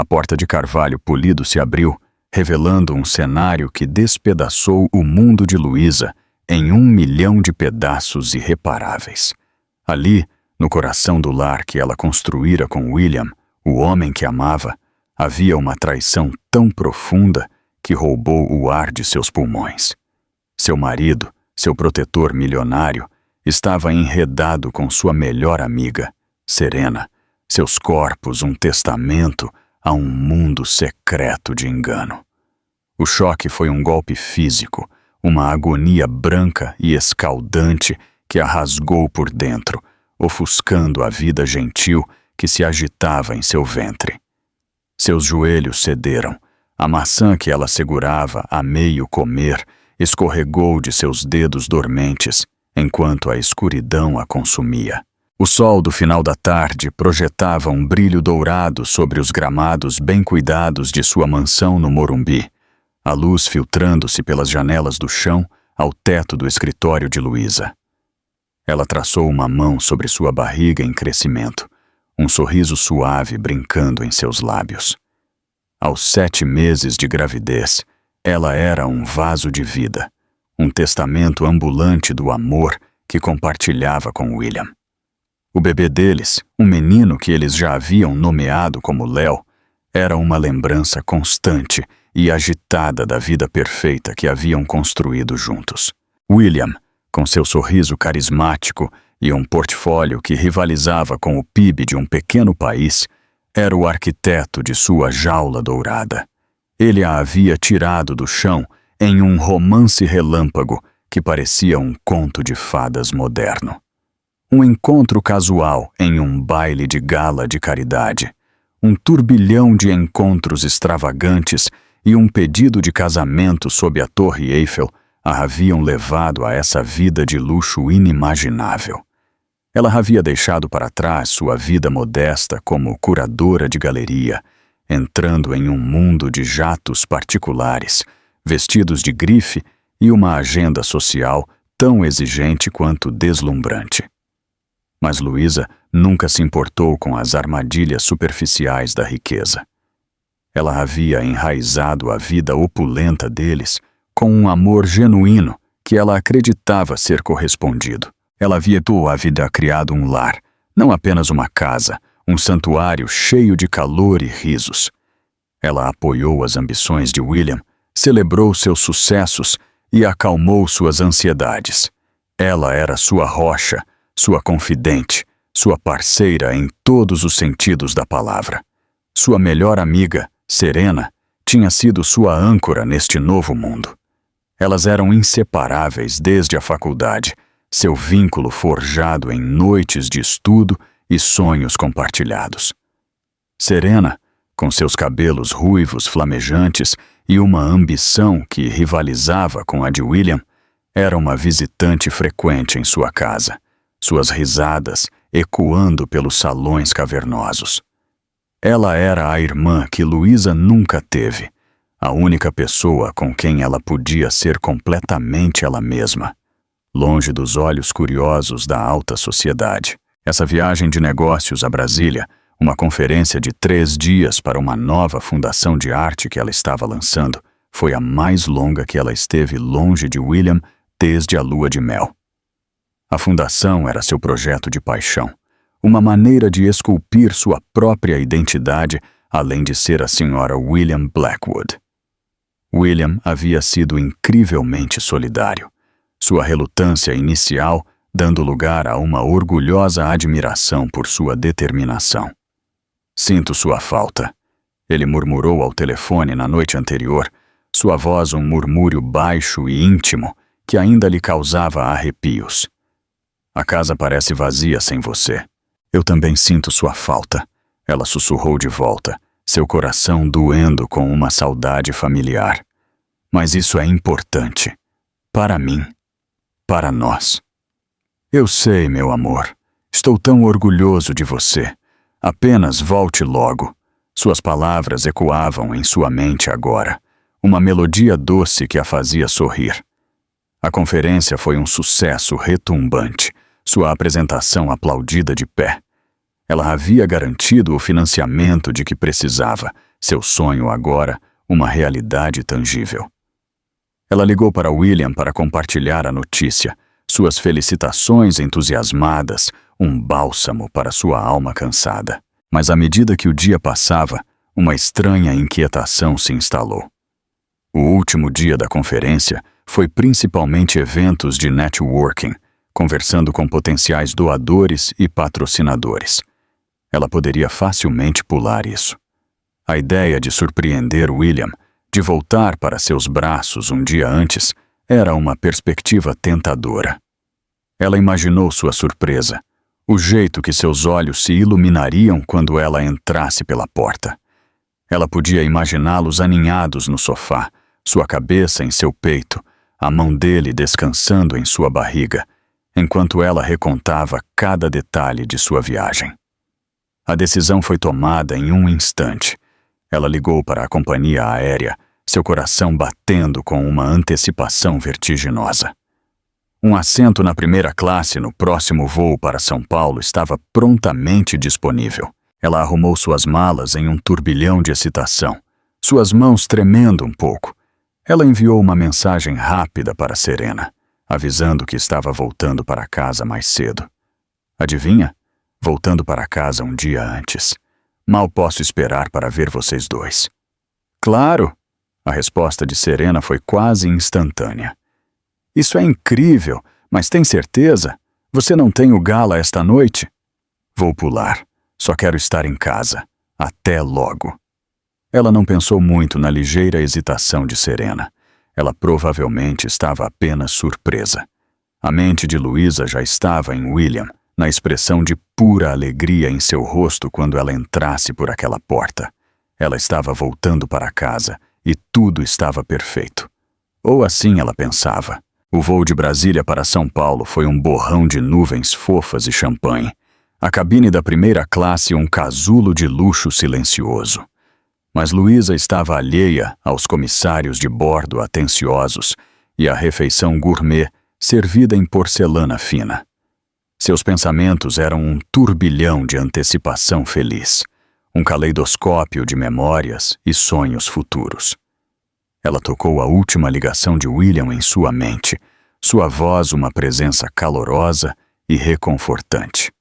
A porta de carvalho polido se abriu, revelando um cenário que despedaçou o mundo de Luísa em 1.000.000 de pedaços irreparáveis. Ali, no coração do lar que ela construíra com William, o homem que amava, havia uma traição tão profunda que roubou o ar de seus pulmões. Seu marido, seu protetor milionário, estava enredado com sua melhor amiga, Serena, seus corpos um testamento a um mundo secreto de engano. O choque foi um golpe físico, uma agonia branca e escaldante que a rasgou por dentro, ofuscando a vida gentil que se agitava em seu ventre. Seus joelhos cederam. A maçã que ela segurava a meio comer escorregou de seus dedos dormentes, enquanto a escuridão a consumia. O sol do final da tarde projetava um brilho dourado sobre os gramados bem cuidados de sua mansão no Morumbi, a luz filtrando-se pelas janelas do chão ao teto do escritório de Luísa. Ela traçou uma mão sobre sua barriga em crescimento, um sorriso suave brincando em seus lábios. Aos 7 meses de gravidez, ela era um vaso de vida, um testamento ambulante do amor que compartilhava com William. O bebê deles, um menino que eles já haviam nomeado como Léo, era uma lembrança constante e agitada da vida perfeita que haviam construído juntos. William, com seu sorriso carismático e um portfólio que rivalizava com o PIB de um pequeno país, era o arquiteto de sua jaula dourada. Ele a havia tirado do chão em um romance relâmpago que parecia um conto de fadas moderno. Um encontro casual em um baile de gala de caridade, um turbilhão de encontros extravagantes e um pedido de casamento sob a Torre Eiffel a haviam levado a essa vida de luxo inimaginável. Ela havia deixado para trás sua vida modesta como curadora de galeria, entrando em um mundo de jatos particulares, vestidos de grife e uma agenda social tão exigente quanto deslumbrante. Mas Luísa nunca se importou com as armadilhas superficiais da riqueza. Ela havia enraizado a vida opulenta deles com um amor genuíno que ela acreditava ser correspondido. Ela havia toda a vida criado um lar, não apenas uma casa, um santuário cheio de calor e risos. Ela apoiou as ambições de William, celebrou seus sucessos e acalmou suas ansiedades. Ela era sua rocha, sua confidente, sua parceira em todos os sentidos da palavra. Sua melhor amiga, Serena, tinha sido sua âncora neste novo mundo. Elas eram inseparáveis desde a faculdade, seu vínculo forjado em noites de estudo e sonhos compartilhados. Serena, com seus cabelos ruivos flamejantes e uma ambição que rivalizava com a de William, era uma visitante frequente em sua casa, suas risadas ecoando pelos salões cavernosos. Ela era a irmã que Luísa nunca teve, a única pessoa com quem ela podia ser completamente ela mesma, longe dos olhos curiosos da alta sociedade. Essa viagem de negócios a Brasília, uma conferência de 3 dias para uma nova fundação de arte que ela estava lançando, foi a mais longa que ela esteve longe de William desde a lua de mel. A fundação era seu projeto de paixão, uma maneira de esculpir sua própria identidade, além de ser a senhora William Blackwood. William havia sido incrivelmente solidário, sua relutância inicial dando lugar a uma orgulhosa admiração por sua determinação. "Sinto sua falta", ele murmurou ao telefone na noite anterior, sua voz um murmúrio baixo e íntimo que ainda lhe causava arrepios. "A casa parece vazia sem você." "Eu também sinto sua falta", ela sussurrou de volta, seu coração doendo com uma saudade familiar. "Mas isso é importante. Para mim. Para nós." "Eu sei, meu amor. Estou tão orgulhoso de você. Apenas volte logo." Suas palavras ecoavam em sua mente agora, uma melodia doce que a fazia sorrir. A conferência foi um sucesso retumbante, sua apresentação aplaudida de pé. Ela havia garantido o financiamento de que precisava, seu sonho agora uma realidade tangível. Ela ligou para William para compartilhar a notícia, suas felicitações entusiasmadas, um bálsamo para sua alma cansada. Mas à medida que o dia passava, uma estranha inquietação se instalou. O último dia da conferência foi principalmente eventos de networking, conversando com potenciais doadores e patrocinadores. Ela poderia facilmente pular isso. A ideia de surpreender William, de voltar para seus braços um dia antes, era uma perspectiva tentadora. Ela imaginou sua surpresa, o jeito que seus olhos se iluminariam quando ela entrasse pela porta. Ela podia imaginá-los aninhados no sofá, sua cabeça em seu peito, a mão dele descansando em sua barriga, enquanto ela recontava cada detalhe de sua viagem. A decisão foi tomada em um instante. Ela ligou para a companhia aérea, seu coração batendo com uma antecipação vertiginosa. Um assento na primeira classe no próximo voo para São Paulo estava prontamente disponível. Ela arrumou suas malas em um turbilhão de excitação, suas mãos tremendo um pouco. Ela enviou uma mensagem rápida para Serena, avisando que estava voltando para casa mais cedo. Adivinha? Voltando para casa um dia antes. Mal posso esperar para ver vocês dois. Claro! A resposta de Serena foi quase instantânea. Isso é incrível, mas tem certeza? Você não tem o gala esta noite? Vou pular. Só quero estar em casa. Até logo. Ela não pensou muito na ligeira hesitação de Serena. Ela provavelmente estava apenas surpresa. A mente de Luísa já estava em William, na expressão de pura alegria em seu rosto quando ela entrasse por aquela porta. Ela estava voltando para casa e tudo estava perfeito. Ou assim ela pensava. O voo de Brasília para São Paulo foi um borrão de nuvens fofas e champanhe. A cabine da primeira classe um casulo de luxo silencioso. Mas Luísa estava alheia aos comissários de bordo atenciosos e à refeição gourmet servida em porcelana fina. Seus pensamentos eram um turbilhão de antecipação feliz, um caleidoscópio de memórias e sonhos futuros. Ela tocou a última ligação de William em sua mente, sua voz uma presença calorosa e reconfortante.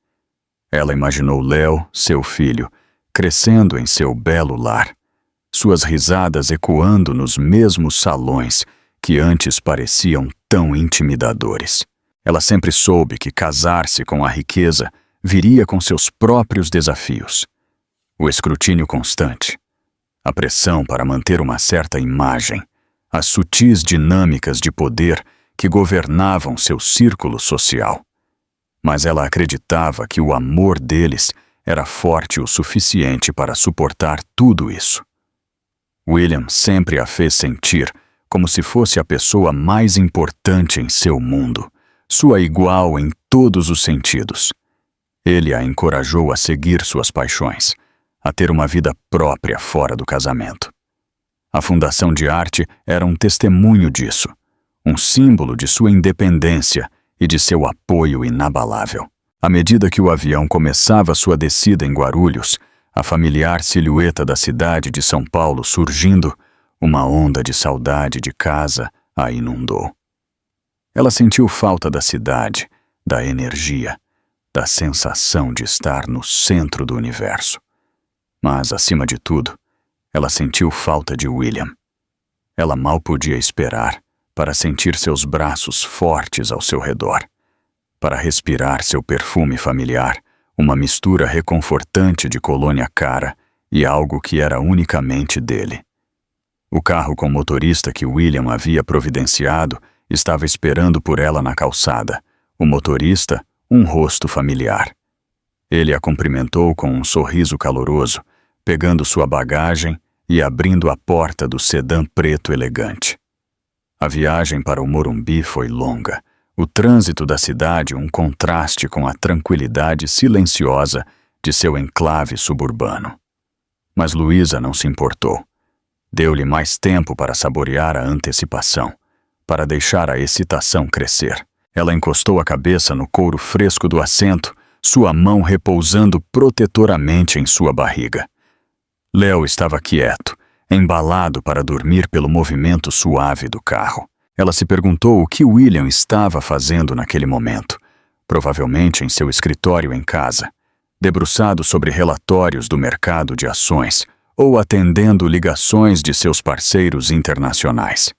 Ela imaginou Léo, seu filho, crescendo em seu belo lar, suas risadas ecoando nos mesmos salões que antes pareciam tão intimidadores. Ela sempre soube que casar-se com a riqueza viria com seus próprios desafios. O escrutínio constante, a pressão para manter uma certa imagem, as sutis dinâmicas de poder que governavam seu círculo social. Mas ela acreditava que o amor deles era forte o suficiente para suportar tudo isso. William sempre a fez sentir como se fosse a pessoa mais importante em seu mundo, sua igual em todos os sentidos. Ele a encorajou a seguir suas paixões, a ter uma vida própria fora do casamento. A Fundação de Arte era um testemunho disso, um símbolo de sua independência e de seu apoio inabalável. À medida que o avião começava sua descida em Guarulhos, a familiar silhueta da cidade de São Paulo surgindo, uma onda de saudade de casa a inundou. Ela sentiu falta da cidade, da energia, da sensação de estar no centro do universo. Mas, acima de tudo, ela sentiu falta de William. Ela mal podia esperar para sentir seus braços fortes ao seu redor, para respirar seu perfume familiar, uma mistura reconfortante de colônia cara e algo que era unicamente dele. O carro com motorista que William havia providenciado estava esperando por ela na calçada. O motorista, um rosto familiar. Ele a cumprimentou com um sorriso caloroso, pegando sua bagagem e abrindo a porta do sedã preto elegante. A viagem para o Morumbi foi longa. O trânsito da cidade um contraste com a tranquilidade silenciosa de seu enclave suburbano. Mas Luísa não se importou. Deu-lhe mais tempo para saborear a antecipação, para deixar a excitação crescer. Ela encostou a cabeça no couro fresco do assento, sua mão repousando protetoramente em sua barriga. Léo estava quieto, embalado para dormir pelo movimento suave do carro. Ela se perguntou o que William estava fazendo naquele momento, provavelmente em seu escritório em casa, debruçado sobre relatórios do mercado de ações ou atendendo ligações de seus parceiros internacionais.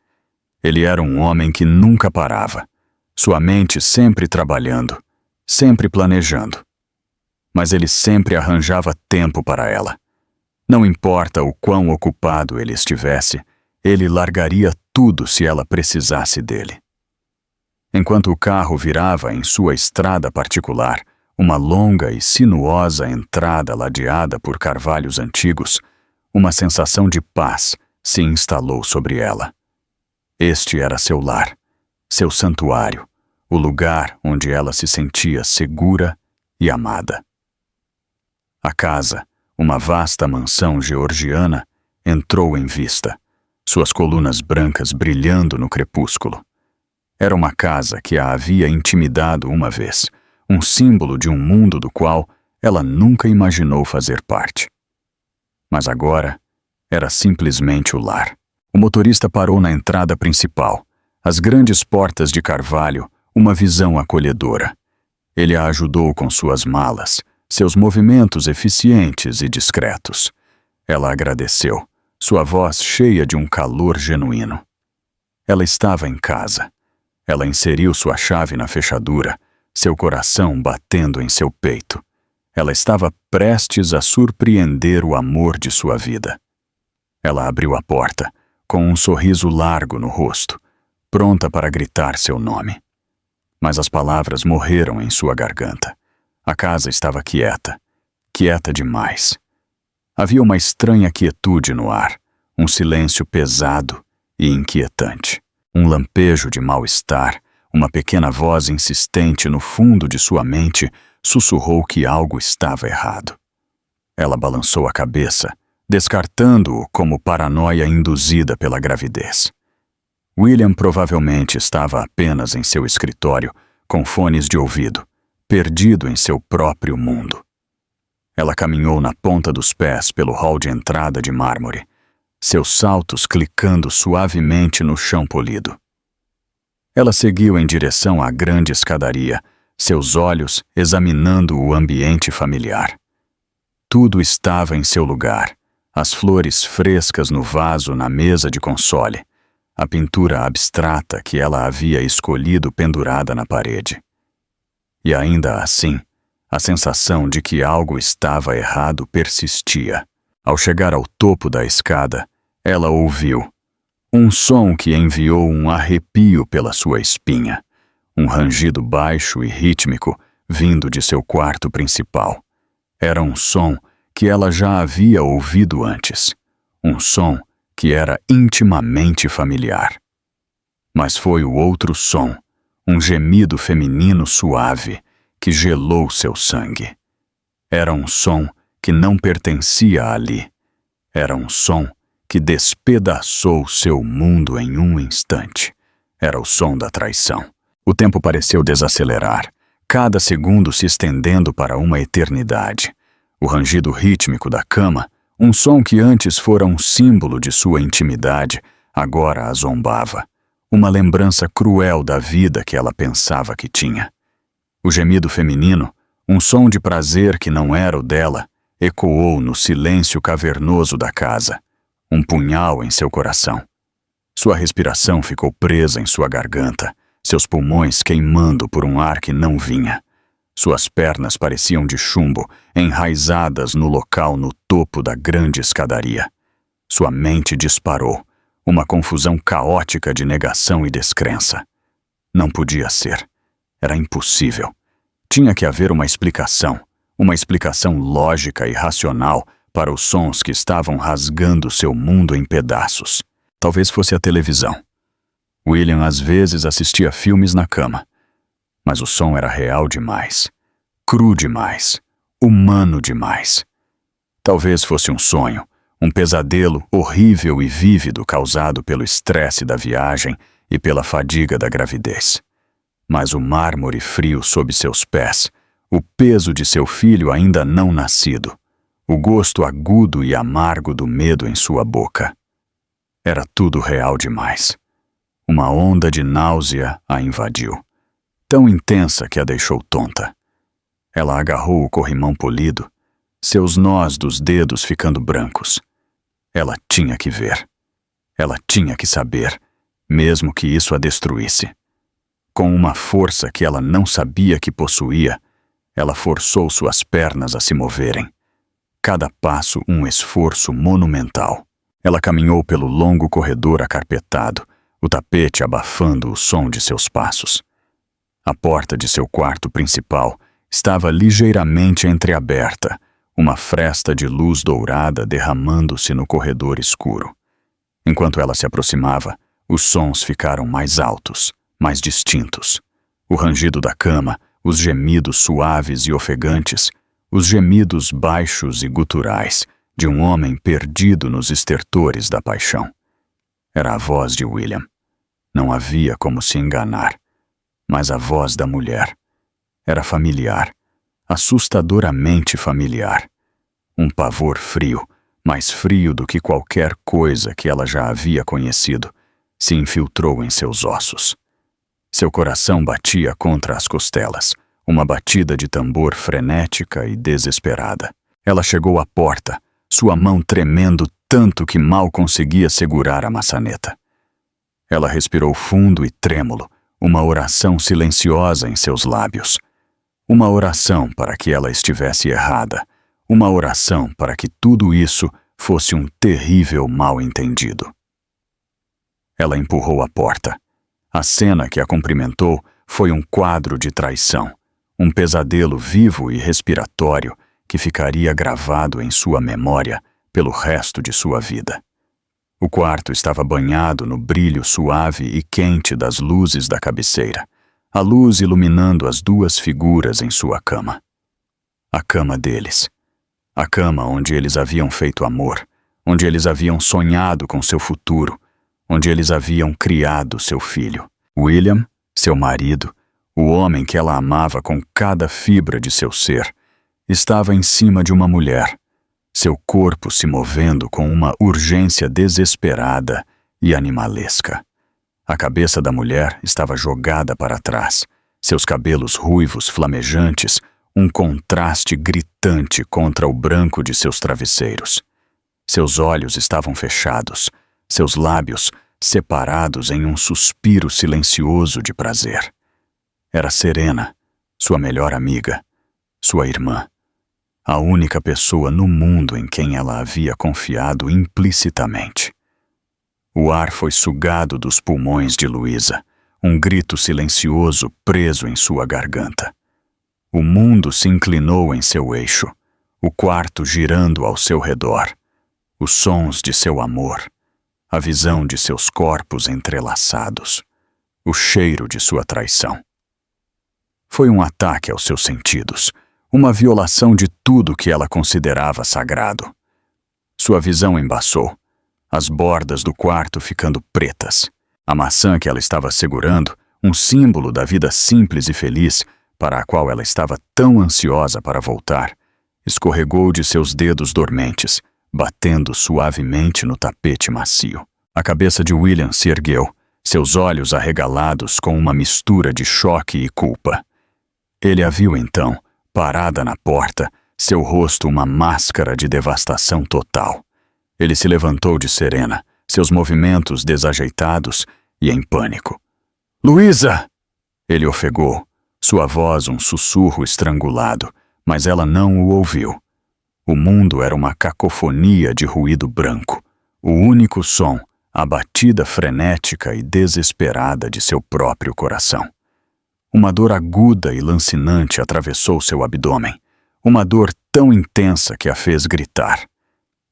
Ele era um homem que nunca parava, sua mente sempre trabalhando, sempre planejando. Mas ele sempre arranjava tempo para ela. Não importa o quão ocupado ele estivesse, ele largaria tudo se ela precisasse dele. Enquanto o carro virava em sua estrada particular, uma longa e sinuosa entrada ladeada por carvalhos antigos, uma sensação de paz se instalou sobre ela. Este era seu lar, seu santuário, o lugar onde ela se sentia segura e amada. A casa, uma vasta mansão georgiana, entrou em vista, suas colunas brancas brilhando no crepúsculo. Era uma casa que a havia intimidado uma vez, um símbolo de um mundo do qual ela nunca imaginou fazer parte. Mas agora, era simplesmente o lar. O motorista parou na entrada principal, as grandes portas de carvalho, uma visão acolhedora. Ele a ajudou com suas malas, seus movimentos eficientes e discretos. Ela agradeceu, sua voz cheia de um calor genuíno. Ela estava em casa. Ela inseriu sua chave na fechadura, seu coração batendo em seu peito. Ela estava prestes a surpreender o amor de sua vida. Ela abriu a porta, com um sorriso largo no rosto, pronta para gritar seu nome. Mas as palavras morreram em sua garganta. A casa estava quieta, quieta demais. Havia uma estranha quietude no ar, um silêncio pesado e inquietante. Um lampejo de mal-estar, uma pequena voz insistente no fundo de sua mente sussurrou que algo estava errado. Ela balançou a cabeça, descartando-o como paranoia induzida pela gravidez. William provavelmente estava apenas em seu escritório, com fones de ouvido, perdido em seu próprio mundo. Ela caminhou na ponta dos pés pelo hall de entrada de mármore, seus saltos clicando suavemente no chão polido. Ela seguiu em direção à grande escadaria, seus olhos examinando o ambiente familiar. Tudo estava em seu lugar, as flores frescas no vaso na mesa de console, a pintura abstrata que ela havia escolhido pendurada na parede. E ainda assim, a sensação de que algo estava errado persistia. Ao chegar ao topo da escada, ela ouviu um som que enviou um arrepio pela sua espinha, um rangido baixo e rítmico vindo de seu quarto principal. Era um som que ela já havia ouvido antes, um som que era intimamente familiar. Mas foi o outro som, um gemido feminino suave, que gelou seu sangue. Era um som que não pertencia ali. Era um som que despedaçou seu mundo em um instante. Era o som da traição. O tempo pareceu desacelerar, cada segundo se estendendo para uma eternidade. O rangido rítmico da cama, um som que antes fora um símbolo de sua intimidade, agora a zombava. Uma lembrança cruel da vida que ela pensava que tinha. O gemido feminino, um som de prazer que não era o dela, ecoou no silêncio cavernoso da casa, um punhal em seu coração. Sua respiração ficou presa em sua garganta, seus pulmões queimando por um ar que não vinha. Suas pernas pareciam de chumbo, enraizadas no local no topo da grande escadaria. Sua mente disparou, uma confusão caótica de negação e descrença. Não podia ser. Era impossível. Tinha que haver uma explicação lógica e racional para os sons que estavam rasgando seu mundo em pedaços. Talvez fosse a televisão. William às vezes assistia filmes na cama, mas o som era real demais, cru demais, humano demais. Talvez fosse um sonho, um pesadelo horrível e vívido causado pelo estresse da viagem e pela fadiga da gravidez. Mas o mármore frio sob seus pés, o peso de seu filho ainda não nascido, o gosto agudo e amargo do medo em sua boca. Era tudo real demais. Uma onda de náusea a invadiu, tão intensa que a deixou tonta. Ela agarrou o corrimão polido, seus nós dos dedos ficando brancos. Ela tinha que ver. Ela tinha que saber, mesmo que isso a destruísse. Com uma força que ela não sabia que possuía, ela forçou suas pernas a se moverem. Cada passo um esforço monumental. Ela caminhou pelo longo corredor acarpetado, o tapete abafando o som de seus passos. A porta de seu quarto principal estava ligeiramente entreaberta, uma fresta de luz dourada derramando-se no corredor escuro. Enquanto ela se aproximava, os sons ficaram mais altos, mais distintos. O rangido da cama, os gemidos suaves e ofegantes, os gemidos baixos e guturais de um homem perdido nos estertores da paixão. Era a voz de William. Não havia como se enganar. Mas a voz da mulher era familiar, assustadoramente familiar. Um pavor frio, mais frio do que qualquer coisa que ela já havia conhecido, se infiltrou em seus ossos. Seu coração batia contra as costelas, uma batida de tambor frenética e desesperada. Ela chegou à porta, sua mão tremendo tanto que mal conseguia segurar a maçaneta. Ela respirou fundo e trêmulo, uma oração silenciosa em seus lábios. Uma oração para que ela estivesse errada, uma oração para que tudo isso fosse um terrível mal-entendido. Ela empurrou a porta. A cena que a cumprimentou foi um quadro de traição, um pesadelo vivo e respiratório que ficaria gravado em sua memória pelo resto de sua vida. O quarto estava banhado no brilho suave e quente das luzes da cabeceira, a luz iluminando as duas figuras em sua cama. A cama deles. A cama onde eles haviam feito amor, onde eles haviam sonhado com seu futuro, onde eles haviam criado seu filho. William, seu marido, o homem que ela amava com cada fibra de seu ser, estava em cima de uma mulher, seu corpo se movendo com uma urgência desesperada e animalesca. A cabeça da mulher estava jogada para trás, seus cabelos ruivos flamejantes, um contraste gritante contra o branco de seus travesseiros. Seus olhos estavam fechados, seus lábios separados em um suspiro silencioso de prazer. Era Serena, sua melhor amiga, sua irmã, a única pessoa no mundo em quem ela havia confiado implicitamente. O ar foi sugado dos pulmões de Luísa, um grito silencioso preso em sua garganta. O mundo se inclinou em seu eixo, o quarto girando ao seu redor, os sons de seu amor, a visão de seus corpos entrelaçados, o cheiro de sua traição. Foi um ataque aos seus sentidos, uma violação de tudo que ela considerava sagrado. Sua visão embaçou, as bordas do quarto ficando pretas. A maçã que ela estava segurando, um símbolo da vida simples e feliz para a qual ela estava tão ansiosa para voltar, escorregou de seus dedos dormentes, batendo suavemente no tapete macio. A cabeça de William se ergueu, seus olhos arregalados com uma mistura de choque e culpa. Ele a viu então, parada na porta, seu rosto uma máscara de devastação total. Ele se levantou de Serena, seus movimentos desajeitados e em pânico. "Luísa!" Ele ofegou, sua voz um sussurro estrangulado, mas ela não o ouviu. O mundo era uma cacofonia de ruído branco. O único som, a batida frenética e desesperada de seu próprio coração. Uma dor aguda e lancinante atravessou seu abdômen, uma dor tão intensa que a fez gritar.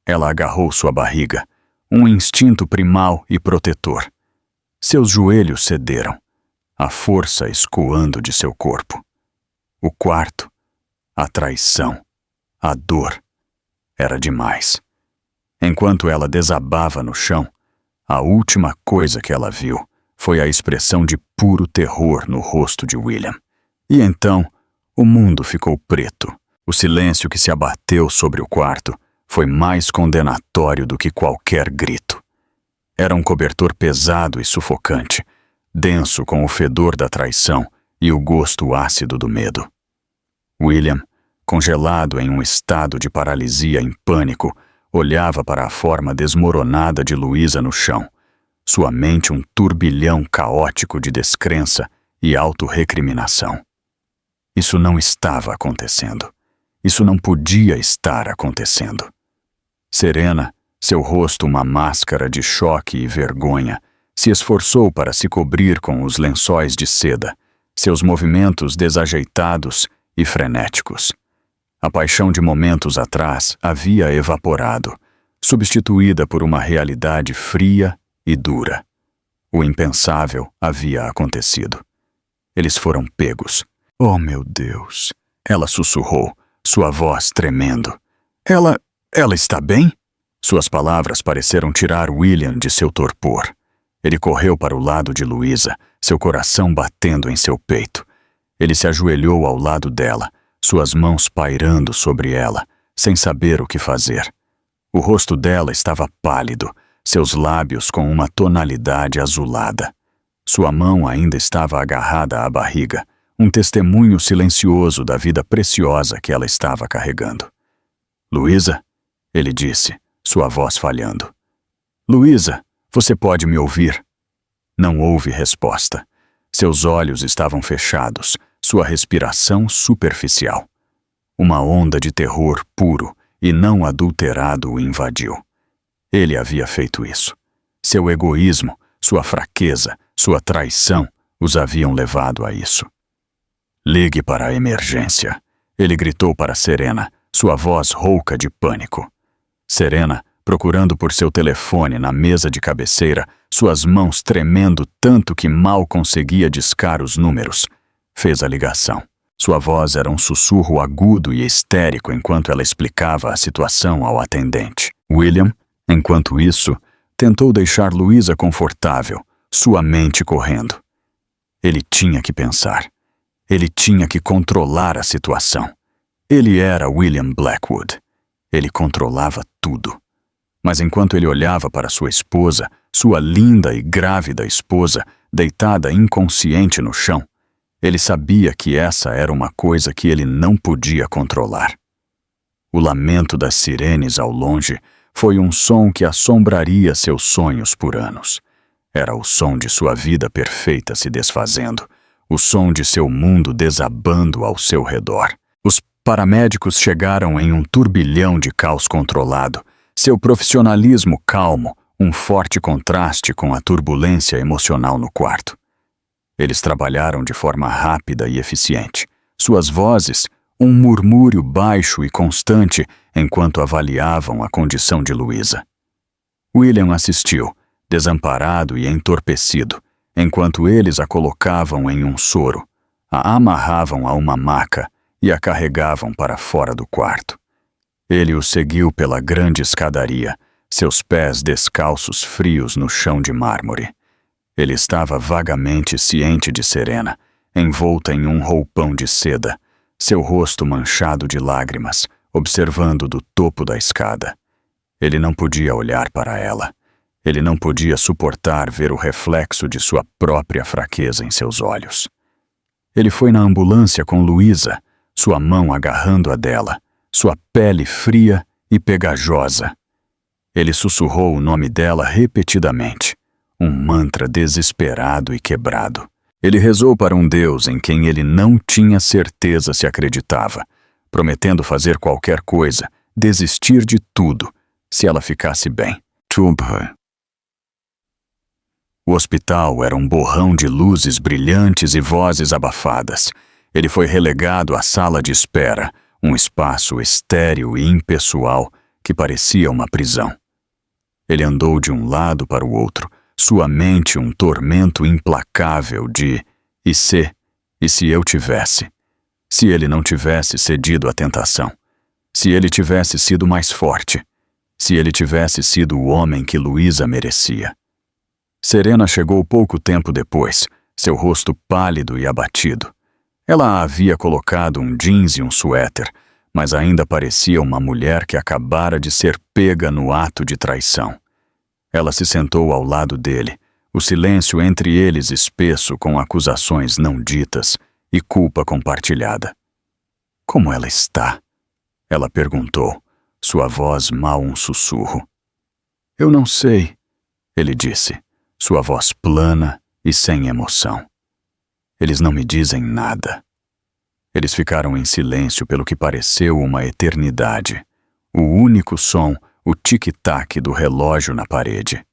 Ela agarrou sua barriga, um instinto primal e protetor. Seus joelhos cederam, a força escoando de seu corpo. O quarto, a traição, a dor, era demais. Enquanto ela desabava no chão, a última coisa que ela viu foi a expressão de puro terror no rosto de William. E então, O mundo ficou preto. O silêncio que se abateu sobre o quarto foi mais condenatório do que qualquer grito. Era um cobertor pesado e sufocante, denso com o fedor da traição e o gosto ácido do medo. William, congelado em um estado de paralisia em pânico, olhava para a forma desmoronada de Luísa no chão, sua mente um turbilhão caótico de descrença e autorrecriminação. Isso não estava acontecendo. Isso não podia estar acontecendo. Serena, seu rosto uma máscara de choque e vergonha, se esforçou para se cobrir com os lençóis de seda, seus movimentos desajeitados e frenéticos. A paixão de momentos atrás havia evaporado, substituída por uma realidade fria e dura. O impensável havia acontecido. Eles foram pegos. Oh, meu Deus! Ela sussurrou, sua voz tremendo. Ela está bem? Suas palavras pareceram tirar William de seu torpor. Ele correu para o lado de Luísa, seu coração batendo em seu peito. Ele se ajoelhou ao lado dela, suas mãos pairando sobre ela, sem saber o que fazer. O rosto dela estava pálido, seus lábios com uma tonalidade azulada. Sua mão ainda estava agarrada à barriga, um testemunho silencioso da vida preciosa que ela estava carregando. Luísa, ele disse, sua voz falhando. Luísa, você pode me ouvir? Não houve resposta. Seus olhos estavam fechados, sua respiração superficial. Uma onda de terror puro e não adulterado o invadiu. Ele havia feito isso. Seu egoísmo, sua fraqueza, sua traição os haviam levado a isso. Ligue para a emergência. Ele gritou para Serena, sua voz rouca de pânico. Serena, procurando por seu telefone na mesa de cabeceira, suas mãos tremendo tanto que mal conseguia discar os números, fez a ligação. Sua voz era um sussurro agudo e histérico enquanto ela explicava a situação ao atendente. William, enquanto isso, tentou deixar Luísa confortável, sua mente correndo. Ele tinha que pensar. Ele tinha que controlar a situação. Ele era William Blackwood. Ele controlava tudo. Mas enquanto ele olhava para sua esposa, sua linda e grávida esposa, deitada inconsciente no chão, ele sabia que essa era uma coisa que ele não podia controlar. O lamento das sirenes ao longe foi um som que assombraria seus sonhos por anos. Era o som de sua vida perfeita se desfazendo, o som de seu mundo desabando ao seu redor. Os paramédicos chegaram em um turbilhão de caos controlado, seu profissionalismo calmo, um forte contraste com a turbulência emocional no quarto. Eles trabalharam de forma rápida e eficiente. Suas vozes, um murmúrio baixo e constante enquanto avaliavam a condição de Luísa. William assistiu, desamparado e entorpecido, enquanto eles a colocavam em um soro, a amarravam a uma maca e a carregavam para fora do quarto. Ele o seguiu pela grande escadaria, seus pés descalços frios no chão de mármore. Ele estava vagamente ciente de Serena, envolta em um roupão de seda, seu rosto manchado de lágrimas, observando do topo da escada. Ele não podia olhar para ela. Ele não podia suportar ver o reflexo de sua própria fraqueza em seus olhos. Ele foi na ambulância com Luísa, sua mão agarrando a dela, sua pele fria e pegajosa. Ele sussurrou o nome dela repetidamente, um mantra desesperado e quebrado. Ele rezou para um Deus em quem ele não tinha certeza se acreditava, prometendo fazer qualquer coisa, desistir de tudo, se ela ficasse bem. O hospital era um borrão de luzes brilhantes e vozes abafadas. Ele foi relegado à sala de espera, um espaço estéril e impessoal que parecia uma prisão. Ele andou de um lado para o outro, sua mente um tormento implacável de e se eu tivesse? Se ele não tivesse cedido à tentação? Se ele tivesse sido mais forte? Se ele tivesse sido o homem que Luísa merecia? Serena chegou pouco tempo depois, seu rosto pálido e abatido. Ela havia colocado um jeans e um suéter, mas ainda parecia uma mulher que acabara de ser pega no ato de traição. Ela se sentou ao lado dele, o silêncio entre eles espesso com acusações não ditas e culpa compartilhada. Como ela está? Ela perguntou, sua voz mal um sussurro. Eu não sei, ele disse, sua voz plana e sem emoção. Eles não me dizem nada. Eles ficaram em silêncio pelo que pareceu uma eternidade. O único som, o tic-tac do relógio na parede.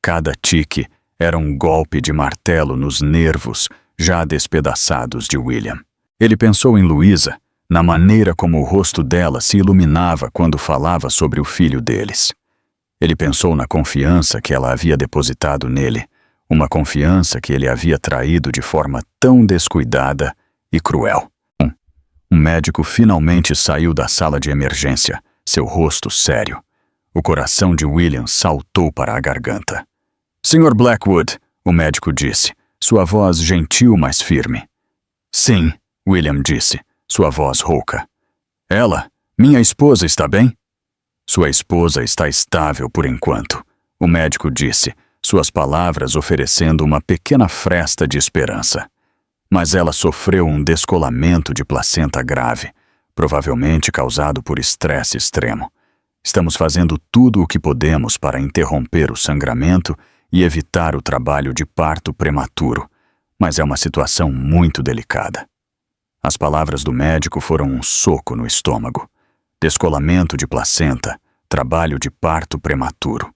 Cada tique era um golpe de martelo nos nervos já despedaçados de William. Ele pensou em Louisa, na maneira como o rosto dela se iluminava quando falava sobre o filho deles. Ele pensou na confiança que ela havia depositado nele, uma confiança que ele havia traído de forma tão descuidada e cruel. Um médico finalmente saiu da sala de emergência, seu rosto sério. O coração de William saltou para a garganta. Sr. Blackwood, o médico disse, sua voz gentil, mas firme. Sim, William disse, sua voz rouca. Ela, minha esposa, está bem? Sua esposa está estável por enquanto, o médico disse, suas palavras oferecendo uma pequena fresta de esperança. Mas ela sofreu um descolamento de placenta grave, provavelmente causado por estresse extremo. Estamos fazendo tudo o que podemos para interromper o sangramento e evitar o trabalho de parto prematuro, mas é uma situação muito delicada. As palavras do médico foram um soco no estômago. Descolamento de placenta, trabalho de parto prematuro.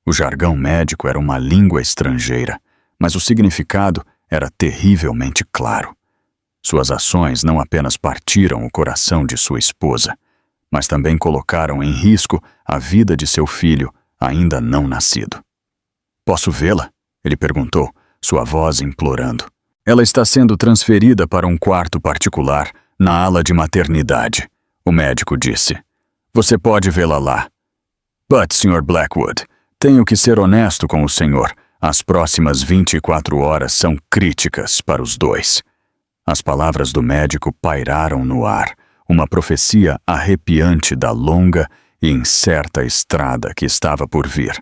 O jargão médico era uma língua estrangeira, mas o significado era terrivelmente claro. Suas ações não apenas partiram o coração de sua esposa, mas também colocaram em risco a vida de seu filho, ainda não nascido. Posso vê-la? Ele perguntou, sua voz implorando. Ela está sendo transferida para um quarto particular, na ala de maternidade, o médico disse. Você pode vê-la lá. But, Sr. Blackwood, tenho que ser honesto com o senhor. As próximas 24 horas são críticas para os dois. As palavras do médico pairaram no ar, uma profecia arrepiante da longa e incerta estrada que estava por vir.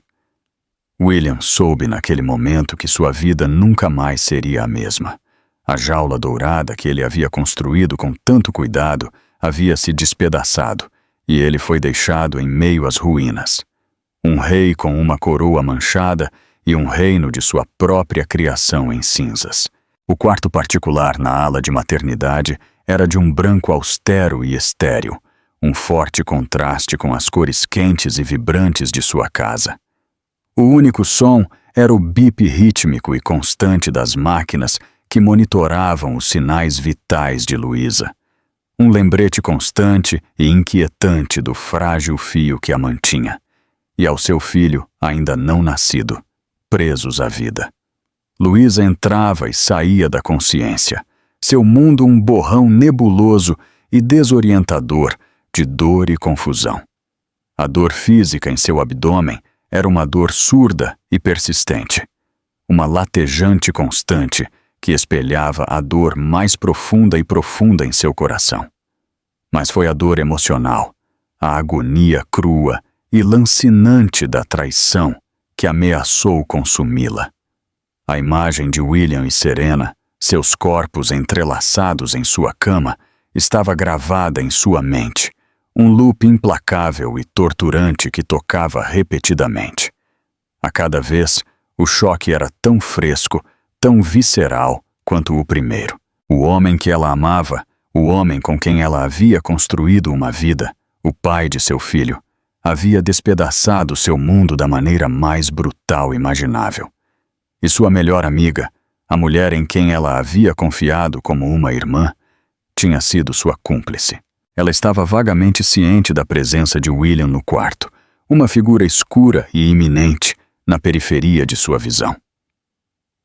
William soube naquele momento que sua vida nunca mais seria a mesma. A jaula dourada que ele havia construído com tanto cuidado havia se despedaçado e ele foi deixado em meio às ruínas. Um rei com uma coroa manchada e um reino de sua própria criação em cinzas. O quarto particular na ala de maternidade era de um branco austero e estéril, um forte contraste com as cores quentes e vibrantes de sua casa. O único som era o bip rítmico e constante das máquinas que monitoravam os sinais vitais de Louisa. Um lembrete constante e inquietante do frágil fio que a mantinha, e ao seu filho, ainda não nascido, presos à vida. Louisa entrava e saía da consciência, seu mundo um borrão nebuloso e desorientador de dor e confusão. A dor física em seu abdômen era uma dor surda e persistente, uma latejante constante que espelhava a dor mais profunda e profunda em seu coração. Mas foi a dor emocional, a agonia crua e lancinante da traição que ameaçou consumi-la. A imagem de William e Serena, seus corpos entrelaçados em sua cama, estava gravada em sua mente, um loop implacável e torturante que tocava repetidamente. A cada vez, o choque era tão fresco, tão visceral quanto o primeiro. O homem que ela amava, o homem com quem ela havia construído uma vida, o pai de seu filho, havia despedaçado seu mundo da maneira mais brutal imaginável. E sua melhor amiga, a mulher em quem ela havia confiado como uma irmã, tinha sido sua cúmplice. Ela estava vagamente ciente da presença de William no quarto, uma figura escura e iminente na periferia de sua visão.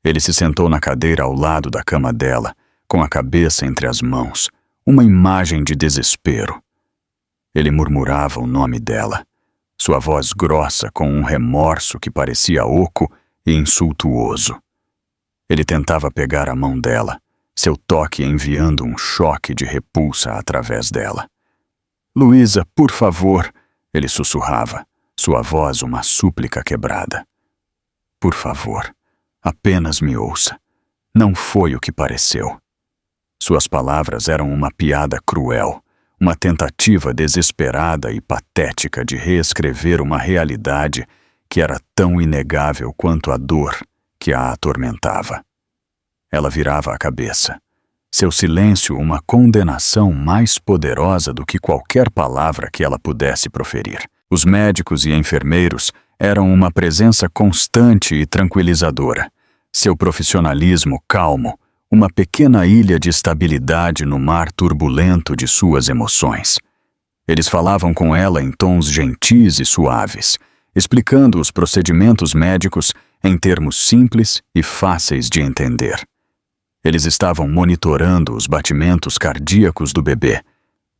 Ele se sentou na cadeira ao lado da cama dela, com a cabeça entre as mãos, uma imagem de desespero. Ele murmurava o nome dela, sua voz grossa com um remorso que parecia oco e insultuoso. Ele tentava pegar a mão dela, seu toque enviando um choque de repulsa através dela. "Luísa, por favor", ele sussurrava, sua voz uma súplica quebrada. "Por favor, apenas me ouça. Não foi o que pareceu." Suas palavras eram uma piada cruel, uma tentativa desesperada e patética de reescrever uma realidade que era tão inegável quanto a dor que a atormentava. Ela virava a cabeça. Seu silêncio uma condenação mais poderosa do que qualquer palavra que ela pudesse proferir. Os médicos e enfermeiros eram uma presença constante e tranquilizadora. Seu profissionalismo calmo, uma pequena ilha de estabilidade no mar turbulento de suas emoções. Eles falavam com ela em tons gentis e suaves, explicando os procedimentos médicos em termos simples e fáceis de entender. Eles estavam monitorando os batimentos cardíacos do bebê,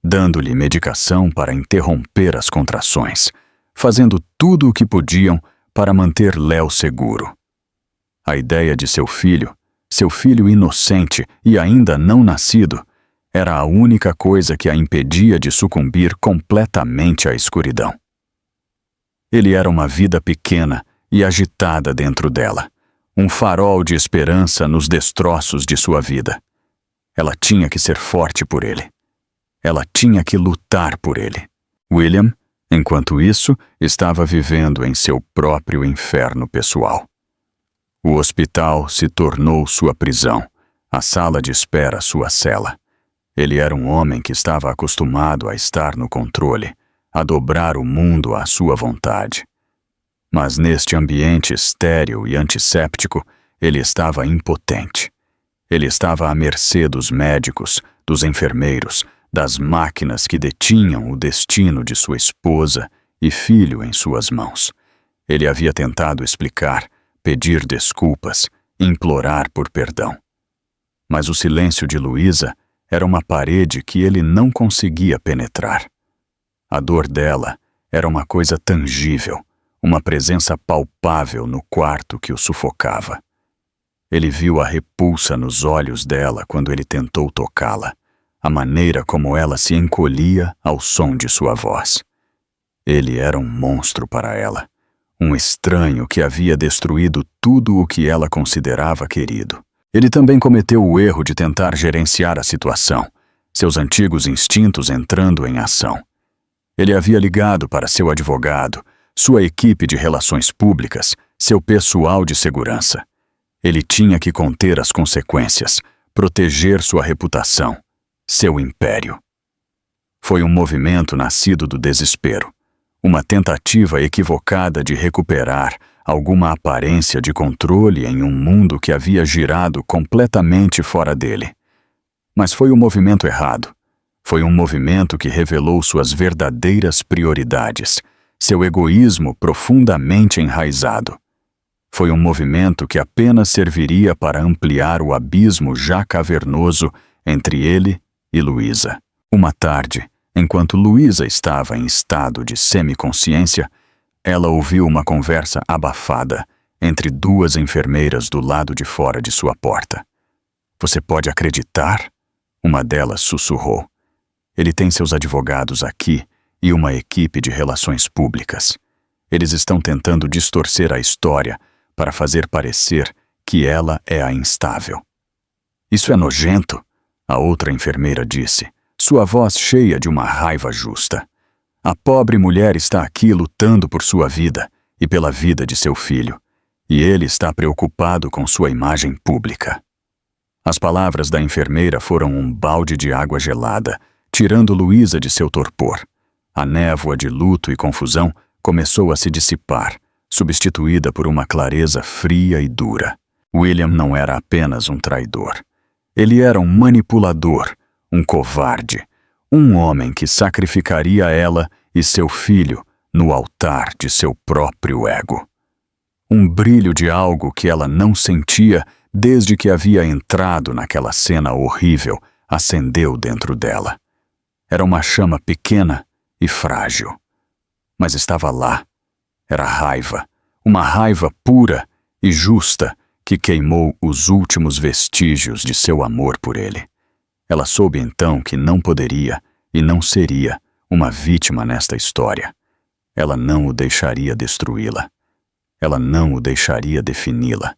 dando-lhe medicação para interromper as contrações, fazendo tudo o que podiam para manter Léo seguro. A ideia de seu filho inocente e ainda não nascido, era a única coisa que a impedia de sucumbir completamente à escuridão. Ele era uma vida pequena e agitada dentro dela, um farol de esperança nos destroços de sua vida. Ela tinha que ser forte por ele. Ela tinha que lutar por ele. William, enquanto isso, estava vivendo em seu próprio inferno pessoal. O hospital se tornou sua prisão, a sala de espera sua cela. Ele era um homem que estava acostumado a estar no controle, a dobrar o mundo à sua vontade. Mas neste ambiente estéril e antisséptico, ele estava impotente. Ele estava à mercê dos médicos, dos enfermeiros, das máquinas que detinham o destino de sua esposa e filho em suas mãos. Ele havia tentado explicar, pedir desculpas, implorar por perdão. Mas o silêncio de Luísa era uma parede que ele não conseguia penetrar. A dor dela era uma coisa tangível, uma presença palpável no quarto que o sufocava. Ele viu a repulsa nos olhos dela quando ele tentou tocá-la, a maneira como ela se encolhia ao som de sua voz. Ele era um monstro para ela, um estranho que havia destruído tudo o que ela considerava querido. Ele também cometeu o erro de tentar gerenciar a situação, seus antigos instintos entrando em ação. Ele havia ligado para seu advogado, sua equipe de relações públicas, seu pessoal de segurança. Ele tinha que conter as consequências, proteger sua reputação, seu império. Foi um movimento nascido do desespero, uma tentativa equivocada de recuperar alguma aparência de controle em um mundo que havia girado completamente fora dele. Mas foi o movimento errado. Foi um movimento que revelou suas verdadeiras prioridades, seu egoísmo profundamente enraizado. Foi um movimento que apenas serviria para ampliar o abismo já cavernoso entre ele e Luísa. Uma tarde, enquanto Luísa estava em estado de semiconsciência, ela ouviu uma conversa abafada entre duas enfermeiras do lado de fora de sua porta. "Você pode acreditar?" Uma delas sussurrou. "Ele tem seus advogados aqui e uma equipe de relações públicas. Eles estão tentando distorcer a história para fazer parecer que ela é a instável." "Isso é nojento", a outra enfermeira disse, sua voz cheia de uma raiva justa. "A pobre mulher está aqui lutando por sua vida e pela vida de seu filho, e ele está preocupado com sua imagem pública." As palavras da enfermeira foram um balde de água gelada, tirando Luísa de seu torpor. A névoa de luto e confusão começou a se dissipar, substituída por uma clareza fria e dura. William não era apenas um traidor. Ele era um manipulador, um covarde, um homem que sacrificaria ela e seu filho no altar de seu próprio ego. Um brilho de algo que ela não sentia desde que havia entrado naquela cena horrível acendeu dentro dela. Era uma chama pequena e frágil. Mas estava lá. Era raiva, uma raiva pura e justa que queimou os últimos vestígios de seu amor por ele. Ela soube então que não poderia e não seria uma vítima nesta história. Ela não o deixaria destruí-la. Ela não o deixaria defini-la.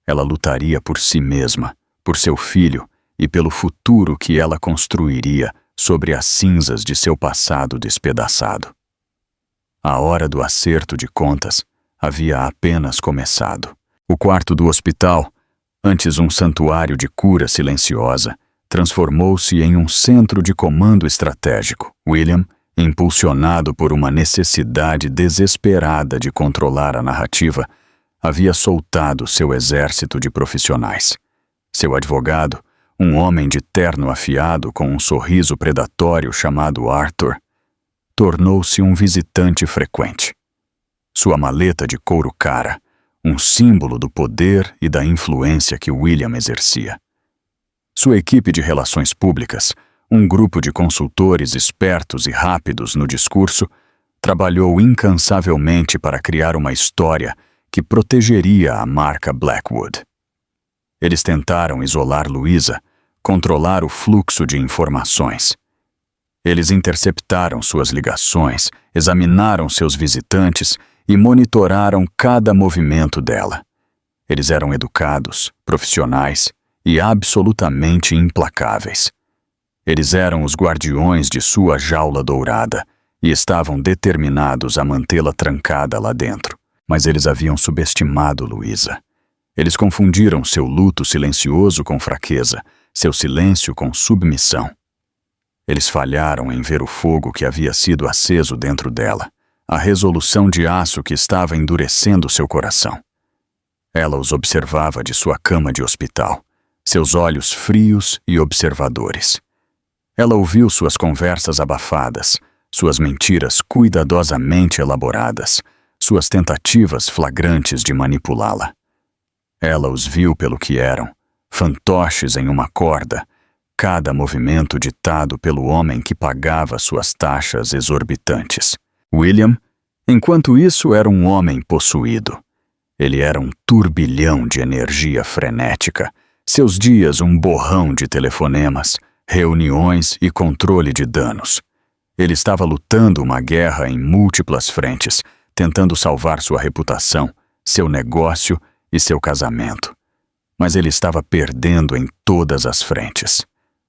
Ela lutaria por si mesma, por seu filho e pelo futuro que ela construiria sobre as cinzas de seu passado despedaçado. A hora do acerto de contas havia apenas começado. O quarto do hospital, antes um santuário de cura silenciosa, transformou-se em um centro de comando estratégico. William, impulsionado por uma necessidade desesperada de controlar a narrativa, havia soltado seu exército de profissionais. Seu advogado, um homem de terno afiado com um sorriso predatório chamado Arthur, tornou-se um visitante frequente. Sua maleta de couro cara, um símbolo do poder e da influência que William exercia. Sua equipe de relações públicas, um grupo de consultores espertos e rápidos no discurso, trabalhou incansavelmente para criar uma história que protegeria a marca Blackwood. Eles tentaram isolar Louisa, controlar o fluxo de informações. Eles interceptaram suas ligações, examinaram seus visitantes e monitoraram cada movimento dela. Eles eram educados, profissionais e absolutamente implacáveis. Eles eram os guardiões de sua jaula dourada e estavam determinados a mantê-la trancada lá dentro. Mas eles haviam subestimado Louisa. Eles confundiram seu luto silencioso com fraqueza, seu silêncio com submissão. Eles falharam em ver o fogo que havia sido aceso dentro dela, a resolução de aço que estava endurecendo seu coração. Ela os observava de sua cama de hospital, seus olhos frios e observadores. Ela ouviu suas conversas abafadas, suas mentiras cuidadosamente elaboradas, suas tentativas flagrantes de manipulá-la. Ela os viu pelo que eram, fantoches em uma corda, cada movimento ditado pelo homem que pagava suas taxas exorbitantes. William, enquanto isso, era um homem possuído. Ele era um turbilhão de energia frenética, seus dias um borrão de telefonemas, reuniões e controle de danos. Ele estava lutando uma guerra em múltiplas frentes, tentando salvar sua reputação, seu negócio e seu casamento. Mas ele estava perdendo em todas as frentes.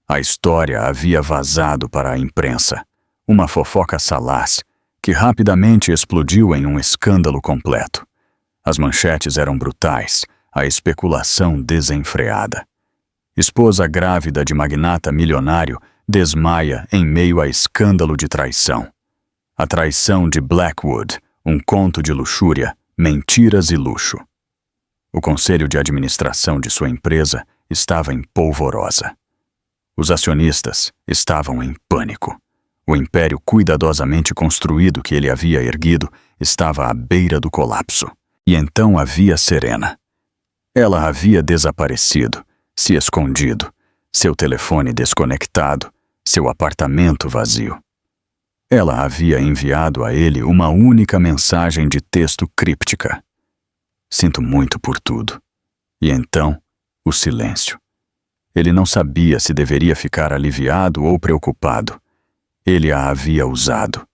A história havia vazado para a imprensa, uma fofoca salaz, que rapidamente explodiu em um escândalo completo. As manchetes eram brutais, a especulação desenfreada. Esposa grávida de magnata milionário desmaia em meio a escândalo de traição. A traição de Blackwood, um conto de luxúria, mentiras e luxo. O conselho de administração de sua empresa estava em polvorosa. Os acionistas estavam em pânico. O império cuidadosamente construído que ele havia erguido estava à beira do colapso. E então havia Serena. Ela havia desaparecido, se escondido, seu telefone desconectado, seu apartamento vazio. Ela havia enviado a ele uma única mensagem de texto críptica. Sinto muito por tudo. E então, o silêncio. Ele não sabia se deveria ficar aliviado ou preocupado. Ele a havia usado,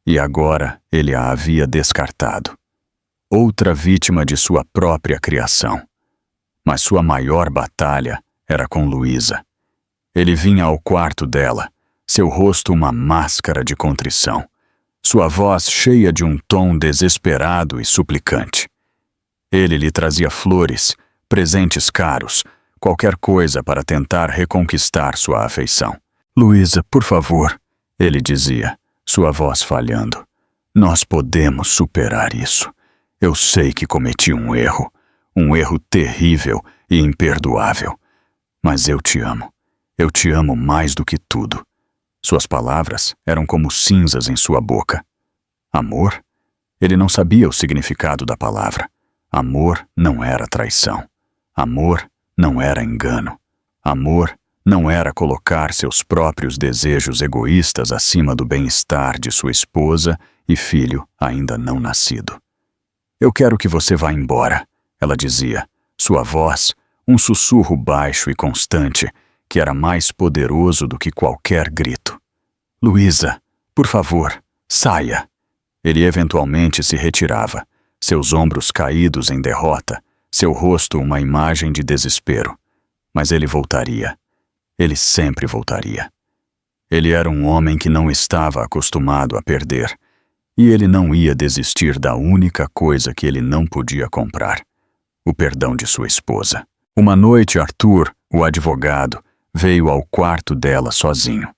e agora ele a havia descartado. Outra vítima de sua própria criação. Mas sua maior batalha era com Louisa. Ele vinha ao quarto dela, seu rosto uma máscara de contrição, sua voz cheia de um tom desesperado e suplicante. Ele lhe trazia flores, presentes caros, qualquer coisa para tentar reconquistar sua afeição. "Louisa, por favor", ele dizia, sua voz falhando. "Nós podemos superar isso. Eu sei que cometi um erro terrível e imperdoável. Mas eu te amo. Eu te amo mais do que tudo." Suas palavras eram como cinzas em sua boca. Amor? Ele não sabia o significado da palavra. Amor não era traição. Amor não era engano. Amor não era colocar seus próprios desejos egoístas acima do bem-estar de sua esposa e filho ainda não nascido. "Eu quero que você vá embora", ela dizia, Sua voz, um sussurro baixo e constante, que era mais poderoso do que qualquer grito. Luísa, por favor, saia. Ele eventualmente se retirava, seus ombros caídos em derrota, seu rosto uma imagem de desespero. Mas ele voltaria. Ele sempre voltaria. Ele era um homem que não estava acostumado a perder, e ele não ia desistir da única coisa que ele não podia comprar: o perdão de sua esposa. Uma noite, Arthur, o advogado, veio ao quarto dela sozinho.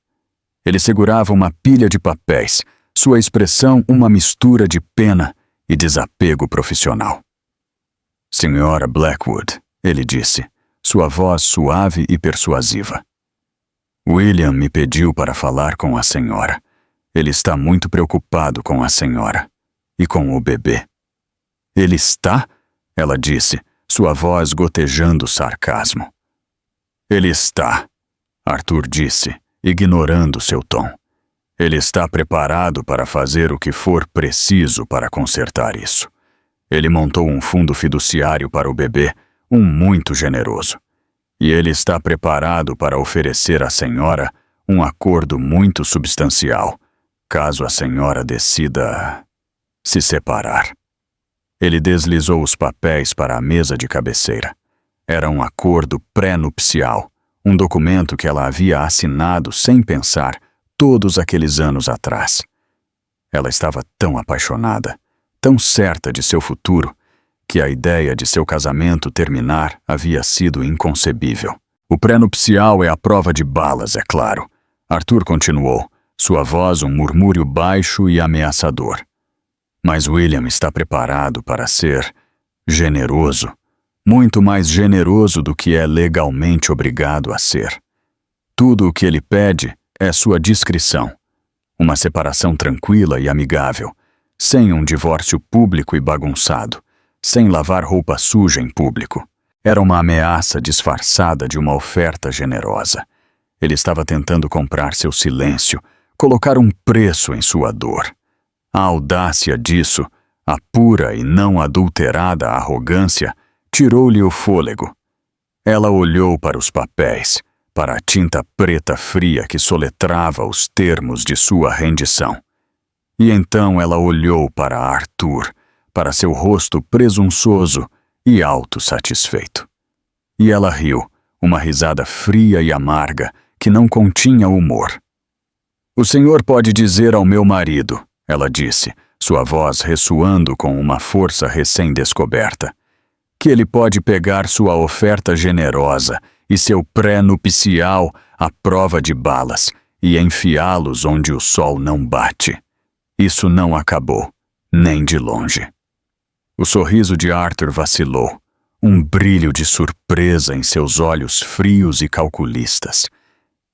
Ele segurava uma pilha de papéis, sua expressão uma mistura de pena e desapego profissional. Senhora Blackwood, ele disse, sua voz suave e persuasiva. William me pediu para falar com a senhora. Ele está muito preocupado com a senhora e com o bebê. Ele está? Ela disse, sua voz gotejando sarcasmo. Ele está, Arthur disse, ignorando seu tom. Ele está preparado para fazer o que for preciso para consertar isso. Ele montou um fundo fiduciário para o bebê, um muito generoso. E ele está preparado para oferecer à senhora um acordo muito substancial, caso a senhora decida se separar. Ele deslizou os papéis para a mesa de cabeceira. Era um acordo pré-nupcial, um documento que ela havia assinado sem pensar todos aqueles anos atrás. Ela estava tão apaixonada, tão certa de seu futuro, que a ideia de seu casamento terminar havia sido inconcebível. O pré-nupcial é a prova de balas, é claro. Arthur continuou, sua voz um murmúrio baixo e ameaçador. Mas William está preparado para ser generoso, muito mais generoso do que é legalmente obrigado a ser. Tudo o que ele pede é sua discrição, uma separação tranquila e amigável, sem um divórcio público e bagunçado, sem lavar roupa suja em público. Era uma ameaça disfarçada de uma oferta generosa. Ele estava tentando comprar seu silêncio, colocar um preço em sua dor. A audácia disso, a pura e não adulterada arrogância, tirou-lhe o fôlego. Ela olhou para os papéis, para a tinta preta fria que soletrava os termos de sua rendição. E então ela olhou para Arthur, para seu rosto presunçoso e autossatisfeito. E ela riu, uma risada fria e amarga que não continha humor. O senhor pode dizer ao meu marido, ela disse, sua voz ressoando com uma força recém-descoberta, que ele pode pegar sua oferta generosa e seu pré-nupcial à prova de balas e enfiá-los onde o sol não bate. Isso não acabou, nem de longe. O sorriso de Arthur vacilou, um brilho de surpresa em seus olhos frios e calculistas.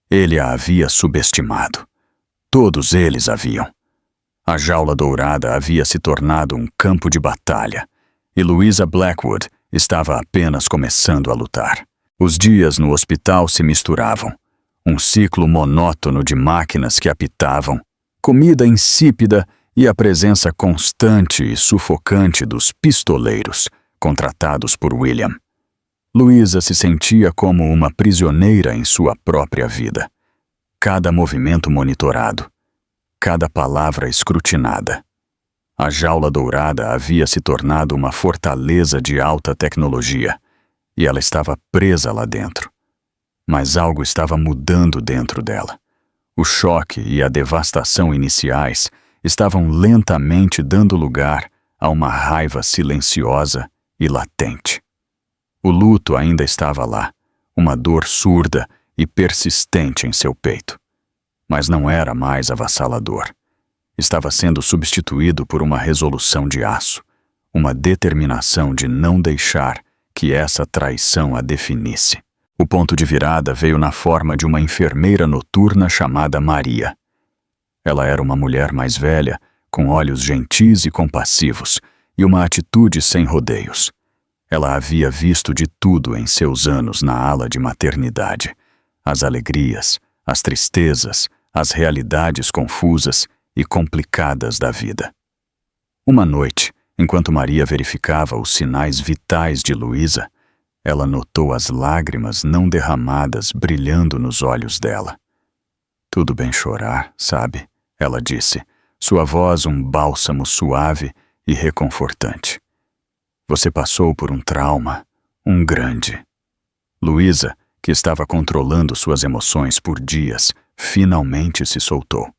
Ele a havia subestimado. Todos eles haviam. A jaula dourada havia se tornado um campo de batalha, e Louisa Blackwood estava apenas começando a lutar. Os dias no hospital se misturavam, um ciclo monótono de máquinas que apitavam, comida insípida e a presença constante e sufocante dos pistoleiros, contratados por William. Louisa se sentia como uma prisioneira em sua própria vida. Cada movimento monitorado, cada palavra escrutinada. A jaula dourada havia se tornado uma fortaleza de alta tecnologia, e ela estava presa lá dentro. Mas algo estava mudando dentro dela. O choque e a devastação iniciais estavam lentamente dando lugar a uma raiva silenciosa e latente. O luto ainda estava lá, uma dor surda e persistente em seu peito. Mas não era mais avassalador. Estava sendo substituído por uma resolução de aço, uma determinação de não deixar que essa traição a definisse. O ponto de virada veio na forma de uma enfermeira noturna chamada Maria. Ela era uma mulher mais velha, com olhos gentis e compassivos, e uma atitude sem rodeios. Ela havia visto de tudo em seus anos na ala de maternidade. As alegrias, as tristezas, as realidades confusas e complicadas da vida. Uma noite, enquanto Maria verificava os sinais vitais de Louisa, Ela notou as lágrimas não derramadas brilhando nos olhos dela. Tudo bem chorar, sabe? Ela disse, sua voz um bálsamo suave e reconfortante. Você passou por um trauma, um grande. Luísa, que estava controlando suas emoções por dias, finalmente se soltou.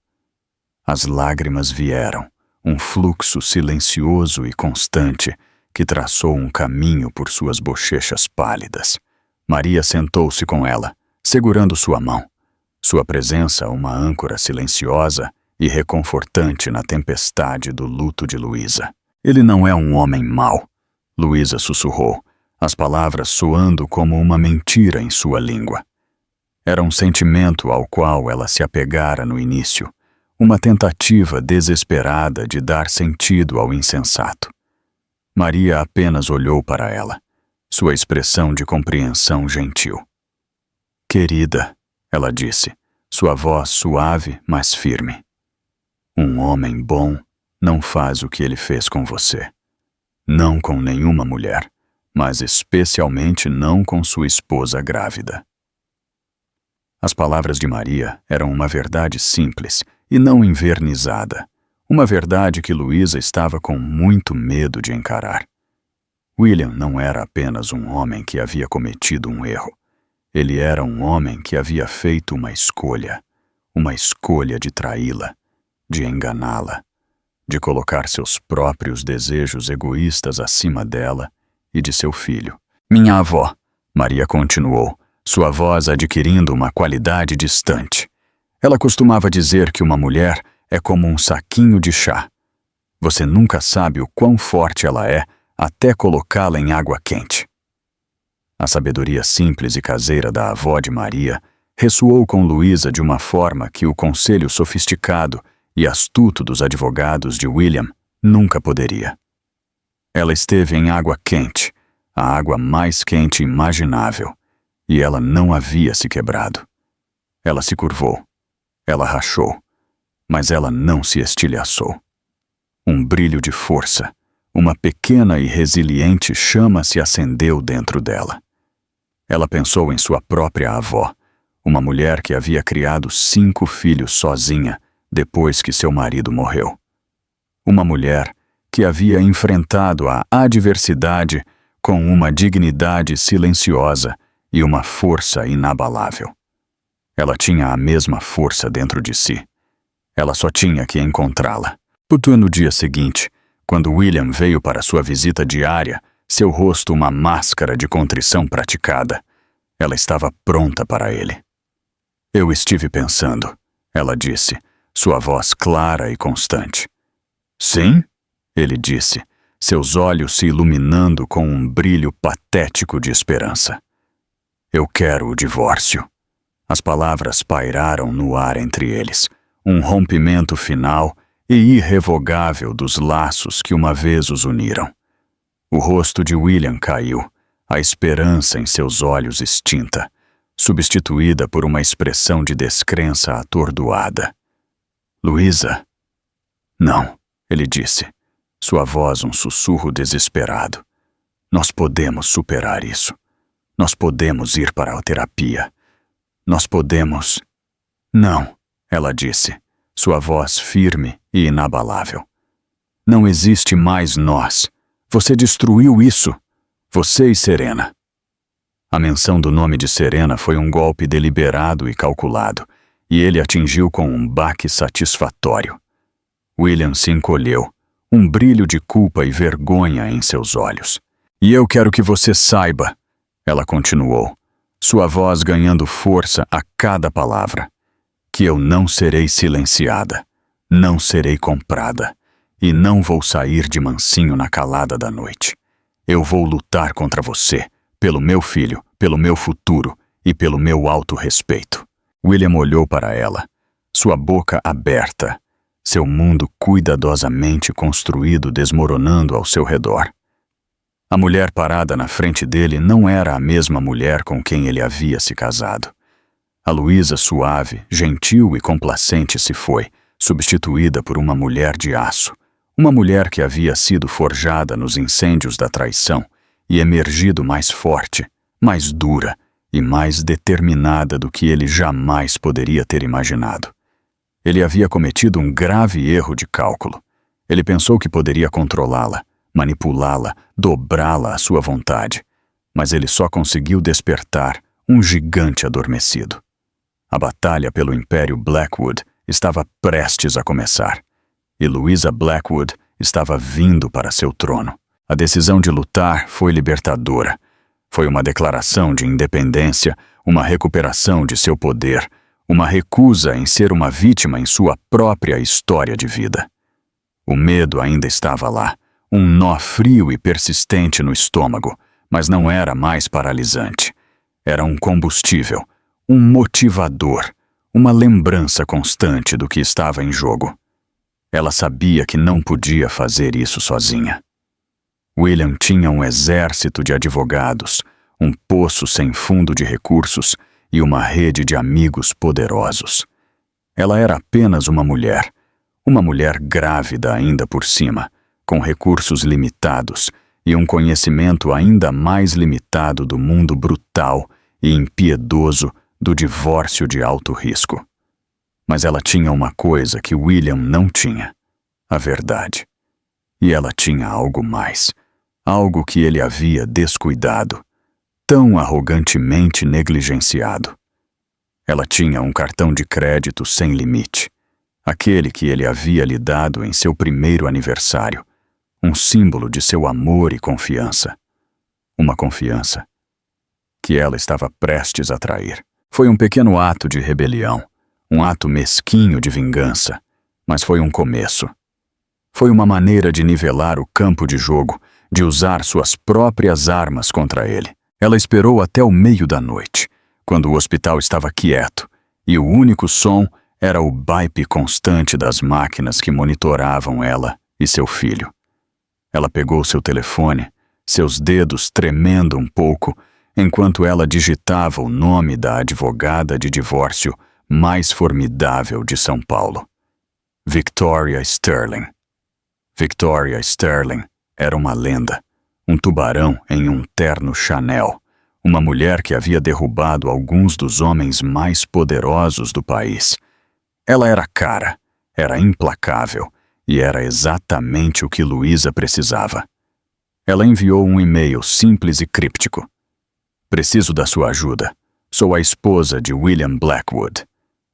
As lágrimas vieram, um fluxo silencioso e constante que traçou um caminho por suas bochechas pálidas. Maria sentou-se com ela, segurando sua mão. Sua presença uma âncora silenciosa e reconfortante na tempestade do luto de Luísa. Ele não é um homem mau, Luísa sussurrou, as palavras soando como uma mentira em sua língua. Era um sentimento ao qual ela se apegara no início, uma tentativa desesperada de dar sentido ao insensato. Maria apenas olhou para ela, sua expressão de compreensão gentil. Querida, ela disse, sua voz suave, mas firme. Um homem bom não faz o que ele fez com você. Não com nenhuma mulher, mas especialmente não com sua esposa grávida. As palavras de Maria eram uma verdade simples e não envernizada, uma verdade que Luísa estava com muito medo de encarar. William não era apenas um homem que havia cometido um erro. Ele era um homem que havia feito uma escolha de traí-la, de enganá-la, de colocar seus próprios desejos egoístas acima dela e de seu filho. Minha avó, Maria continuou, sua voz adquirindo uma qualidade distante. Ela costumava dizer que uma mulher é como um saquinho de chá. Você nunca sabe o quão forte ela é até colocá-la em água quente. A sabedoria simples e caseira da avó de Maria ressoou com Luísa de uma forma que o conselho sofisticado e astuto dos advogados de William nunca poderia. Ela esteve em água quente, a água mais quente imaginável, e ela não havia se quebrado. Ela se curvou, ela rachou, mas ela não se estilhaçou. Um brilho de força, uma pequena e resiliente chama se acendeu dentro dela. Ela pensou em sua própria avó, uma mulher que havia criado 5 filhos sozinha depois que seu marido morreu. Uma mulher que havia enfrentado a adversidade com uma dignidade silenciosa e uma força inabalável. Ela tinha a mesma força dentro de si. Ela só tinha que encontrá-la. No dia seguinte, quando William veio para sua visita diária, seu rosto uma máscara de contrição praticada, ela estava pronta para ele. Eu estive pensando, ela disse, sua voz clara e constante. Sim? Ele disse, seus olhos se iluminando com um brilho patético de esperança. Eu quero o divórcio. As palavras pairaram no ar entre eles, um rompimento final e irrevogável dos laços que uma vez os uniram. O rosto de William caiu, a esperança em seus olhos extinta, substituída por uma expressão de descrença atordoada. Luísa? Não, ele disse, sua voz um sussurro desesperado. Nós podemos superar isso. Nós podemos ir para a terapia. Nós podemos... Não, ela disse, sua voz firme e inabalável. Não existe mais nós. Você destruiu isso. Você e Serena. A menção do nome de Serena foi um golpe deliberado e calculado, e ele atingiu com um baque satisfatório. William se encolheu, um brilho de culpa e vergonha em seus olhos. E eu quero que você saiba, ela continuou, sua voz ganhando força a cada palavra, que eu não serei silenciada, não serei comprada, e não vou sair de mansinho na calada da noite. Eu vou lutar contra você, pelo meu filho, pelo meu futuro e pelo meu autorrespeito. William olhou para ela, sua boca aberta, seu mundo cuidadosamente construído desmoronando ao seu redor. A mulher parada na frente dele não era a mesma mulher com quem ele havia se casado. A Luísa suave, gentil e complacente se foi, substituída por uma mulher de aço, uma mulher que havia sido forjada nos incêndios da traição e emergido mais forte, mais dura e mais determinada do que ele jamais poderia ter imaginado. Ele havia cometido um grave erro de cálculo. Ele pensou que poderia controlá-la, manipulá-la, dobrá-la à sua vontade, mas ele só conseguiu despertar um gigante adormecido. A batalha pelo Império Blackwood estava prestes a começar, e Louisa Blackwood estava vindo para seu trono. A decisão de lutar foi libertadora. Foi uma declaração de independência, uma recuperação de seu poder, uma recusa em ser uma vítima em sua própria história de vida. O medo ainda estava lá, um nó frio e persistente no estômago, mas não era mais paralisante. Era um combustível, um motivador, uma lembrança constante do que estava em jogo. Ela sabia que não podia fazer isso sozinha. William tinha um exército de advogados, um poço sem fundo de recursos e uma rede de amigos poderosos. Ela era apenas uma mulher grávida ainda por cima, com recursos limitados e um conhecimento ainda mais limitado do mundo brutal e impiedoso do divórcio de alto risco. Mas ela tinha uma coisa que William não tinha: a verdade. E ela tinha algo mais, algo que ele havia descuidado, tão arrogantemente negligenciado. Ela tinha um cartão de crédito sem limite, aquele que ele havia lhe dado em seu primeiro aniversário, um símbolo de seu amor e confiança. Uma confiança que ela estava prestes a trair. Foi um pequeno ato de rebelião, um ato mesquinho de vingança, mas foi um começo. Foi uma maneira de nivelar o campo de jogo, de usar suas próprias armas contra ele. Ela esperou até o meio da noite, quando o hospital estava quieto, e o único som era o baipe constante das máquinas que monitoravam ela e seu filho. Ela pegou seu telefone, seus dedos tremendo um pouco, enquanto ela digitava o nome da advogada de divórcio mais formidável de São Paulo. Victoria Sterling. Victoria Sterling era uma lenda, um tubarão em um terno Chanel, uma mulher que havia derrubado alguns dos homens mais poderosos do país. Ela era cara, era implacável e era exatamente o que Louisa precisava. Ela enviou um e-mail simples e críptico. Preciso da sua ajuda. Sou a esposa de William Blackwood.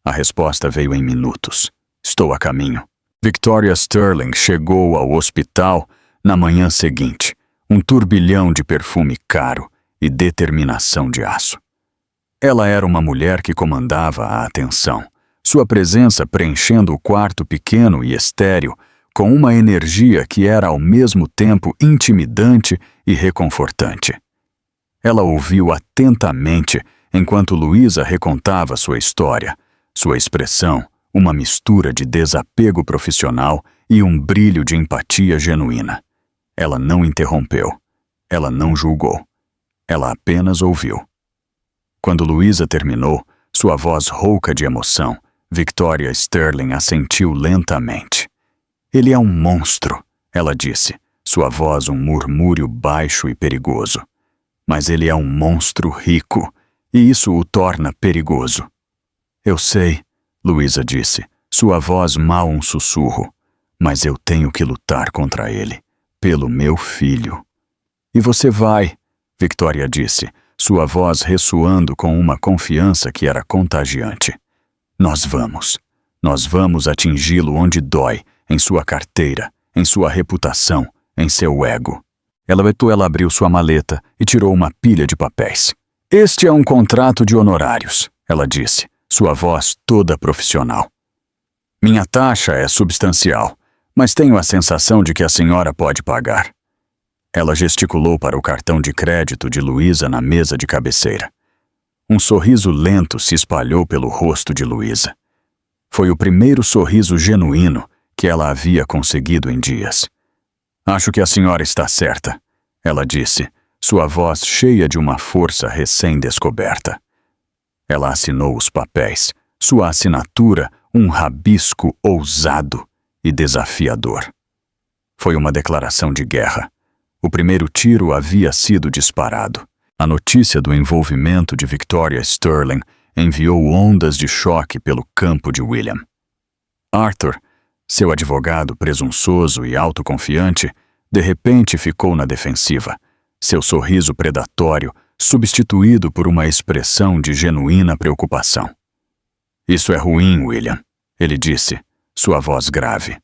A resposta veio em minutos. Estou a caminho. Victoria Sterling chegou ao hospital na manhã seguinte, um turbilhão de perfume caro e determinação de aço. Ela era uma mulher que comandava a atenção, sua presença preenchendo o quarto pequeno e estéril com uma energia que era ao mesmo tempo intimidante e reconfortante. Ela ouviu atentamente enquanto Louisa recontava sua história, sua expressão, uma mistura de desapego profissional e um brilho de empatia genuína. Ela não interrompeu. Ela não julgou. Ela apenas ouviu. Quando Louisa terminou, sua voz rouca de emoção, Victoria Sterling assentiu lentamente. Ele é um monstro, ela disse, sua voz um murmúrio baixo e perigoso. Mas ele é um monstro rico, e isso o torna perigoso. Eu sei, Louisa disse, sua voz mal um sussurro, mas eu tenho que lutar contra ele, pelo meu filho. E você vai, Victoria disse, sua voz ressoando com uma confiança que era contagiante. Nós vamos atingi-lo onde dói, em sua carteira, em sua reputação, em seu ego. Ela abriu sua maleta e tirou uma pilha de papéis. Este é um contrato de honorários, ela disse, sua voz toda profissional. Minha taxa é substancial, mas tenho a sensação de que a senhora pode pagar. Ela gesticulou para o cartão de crédito de Louisa na mesa de cabeceira. Um sorriso lento se espalhou pelo rosto de Louisa. Foi o primeiro sorriso genuíno que ela havia conseguido em dias. Acho que a senhora está certa, ela disse, sua voz cheia de uma força recém-descoberta. Ela assinou os papéis, sua assinatura um rabisco ousado e desafiador. Foi uma declaração de guerra. O primeiro tiro havia sido disparado. A notícia do envolvimento de Victoria Sterling enviou ondas de choque pelo campo de William. Arthur, seu advogado presunçoso e autoconfiante, de repente ficou na defensiva, seu sorriso predatório substituído por uma expressão de genuína preocupação. "Isso é ruim, William", ele disse, sua voz grave.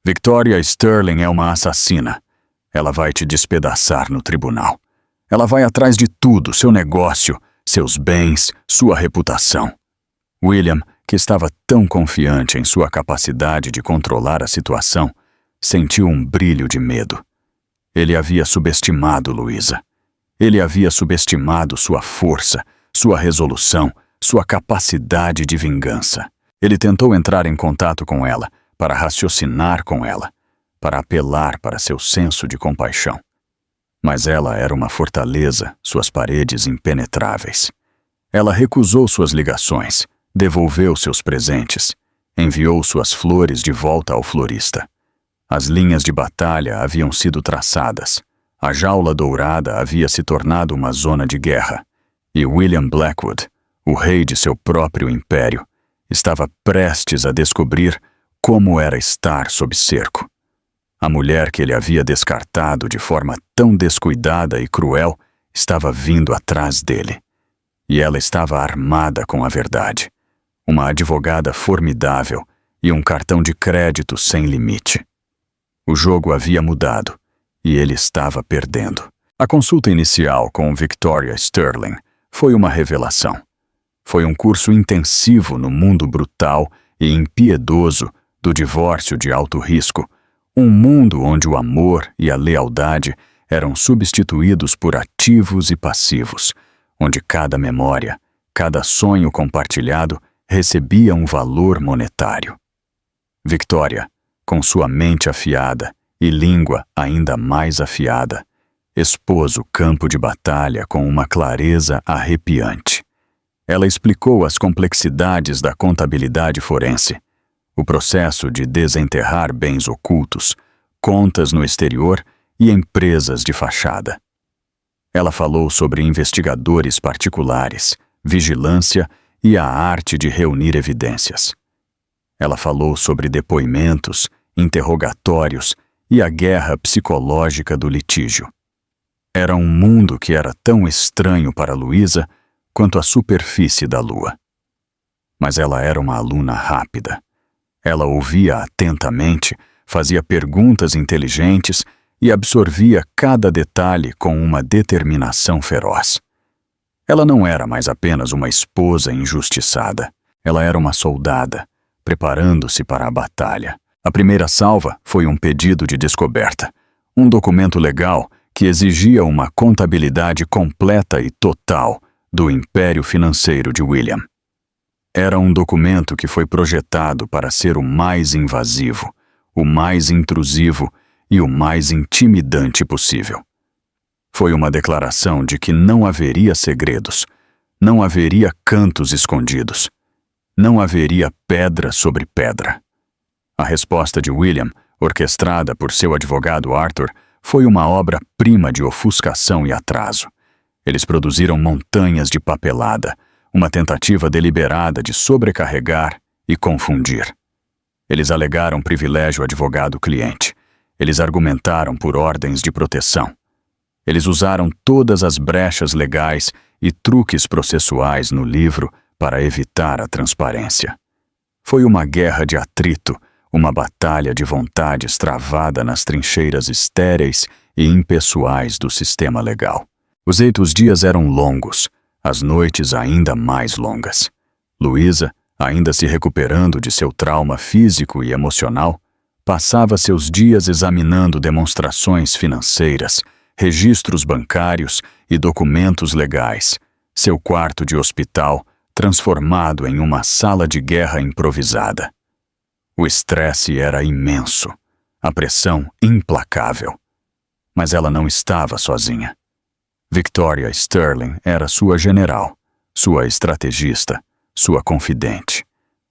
"Victoria Sterling é uma assassina. Ela vai te despedaçar no tribunal. Ela vai atrás de tudo, seu negócio, seus bens, sua reputação." William, que estava tão confiante em sua capacidade de controlar a situação, sentiu um brilho de medo. Ele havia subestimado Louisa. Ele havia subestimado sua força, sua resolução, sua capacidade de vingança. Ele tentou entrar em contato com ela, para raciocinar com ela, para apelar para seu senso de compaixão. Mas ela era uma fortaleza, suas paredes impenetráveis. Ela recusou suas ligações, devolveu seus presentes, enviou suas flores de volta ao florista. As linhas de batalha haviam sido traçadas. A jaula dourada havia se tornado uma zona de guerra. E William Blackwood, o rei de seu próprio império, estava prestes a descobrir como era estar sob cerco. A mulher que ele havia descartado de forma tão descuidada e cruel estava vindo atrás dele. E ela estava armada com a verdade. Uma advogada formidável e um cartão de crédito sem limite. O jogo havia mudado e ele estava perdendo. A consulta inicial com Victoria Sterling foi uma revelação. Foi um curso intensivo no mundo brutal e impiedoso do divórcio de alto risco, um mundo onde o amor e a lealdade eram substituídos por ativos e passivos, onde cada memória, cada sonho compartilhado recebia um valor monetário. Victoria, com sua mente afiada e língua ainda mais afiada, expôs o campo de batalha com uma clareza arrepiante. Ela explicou as complexidades da contabilidade forense, o processo de desenterrar bens ocultos, contas no exterior e empresas de fachada. Ela falou sobre investigadores particulares, vigilância e a arte de reunir evidências. Ela falou sobre depoimentos, interrogatórios e a guerra psicológica do litígio. Era um mundo que era tão estranho para Louisa quanto a superfície da lua. Mas ela era uma aluna rápida. Ela ouvia atentamente, fazia perguntas inteligentes e absorvia cada detalhe com uma determinação feroz. Ela não era mais apenas uma esposa injustiçada. Ela era uma soldada, preparando-se para a batalha. A primeira salva foi um pedido de descoberta, um documento legal que exigia uma contabilidade completa e total do império financeiro de William. Era um documento que foi projetado para ser o mais invasivo, o mais intrusivo e o mais intimidante possível. Foi uma declaração de que não haveria segredos, não haveria cantos escondidos, não haveria pedra sobre pedra. A resposta de William, orquestrada por seu advogado Arthur, foi uma obra-prima de ofuscação e atraso. Eles produziram montanhas de papelada, uma tentativa deliberada de sobrecarregar e confundir. Eles alegaram privilégio advogado-cliente. Eles argumentaram por ordens de proteção. Eles usaram todas as brechas legais e truques processuais no livro para evitar a transparência. Foi uma guerra de atrito, uma batalha de vontades travada nas trincheiras estéreis e impessoais do sistema legal. Os dias eram longos, as noites ainda mais longas. Louisa, ainda se recuperando de seu trauma físico e emocional, passava seus dias examinando demonstrações financeiras, registros bancários e documentos legais, seu quarto de hospital transformado em uma sala de guerra improvisada. O estresse era imenso, a pressão implacável. Mas ela não estava sozinha. Victoria Sterling era sua general, sua estrategista, sua confidente.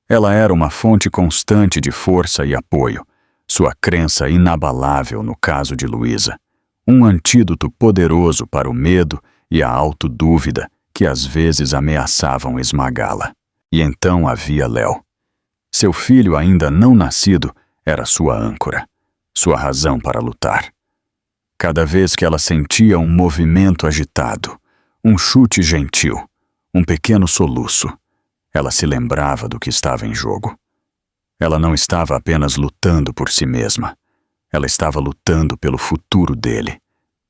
Ela era uma fonte constante de força e apoio, sua crença inabalável no caso de Louisa, um antídoto poderoso para o medo e a autodúvida que às vezes ameaçavam esmagá-la. E então havia Léo. Seu filho ainda não nascido era sua âncora, sua razão para lutar. Cada vez que ela sentia um movimento agitado, um chute gentil, um pequeno soluço, ela se lembrava do que estava em jogo. Ela não estava apenas lutando por si mesma. Ela estava lutando pelo futuro dele,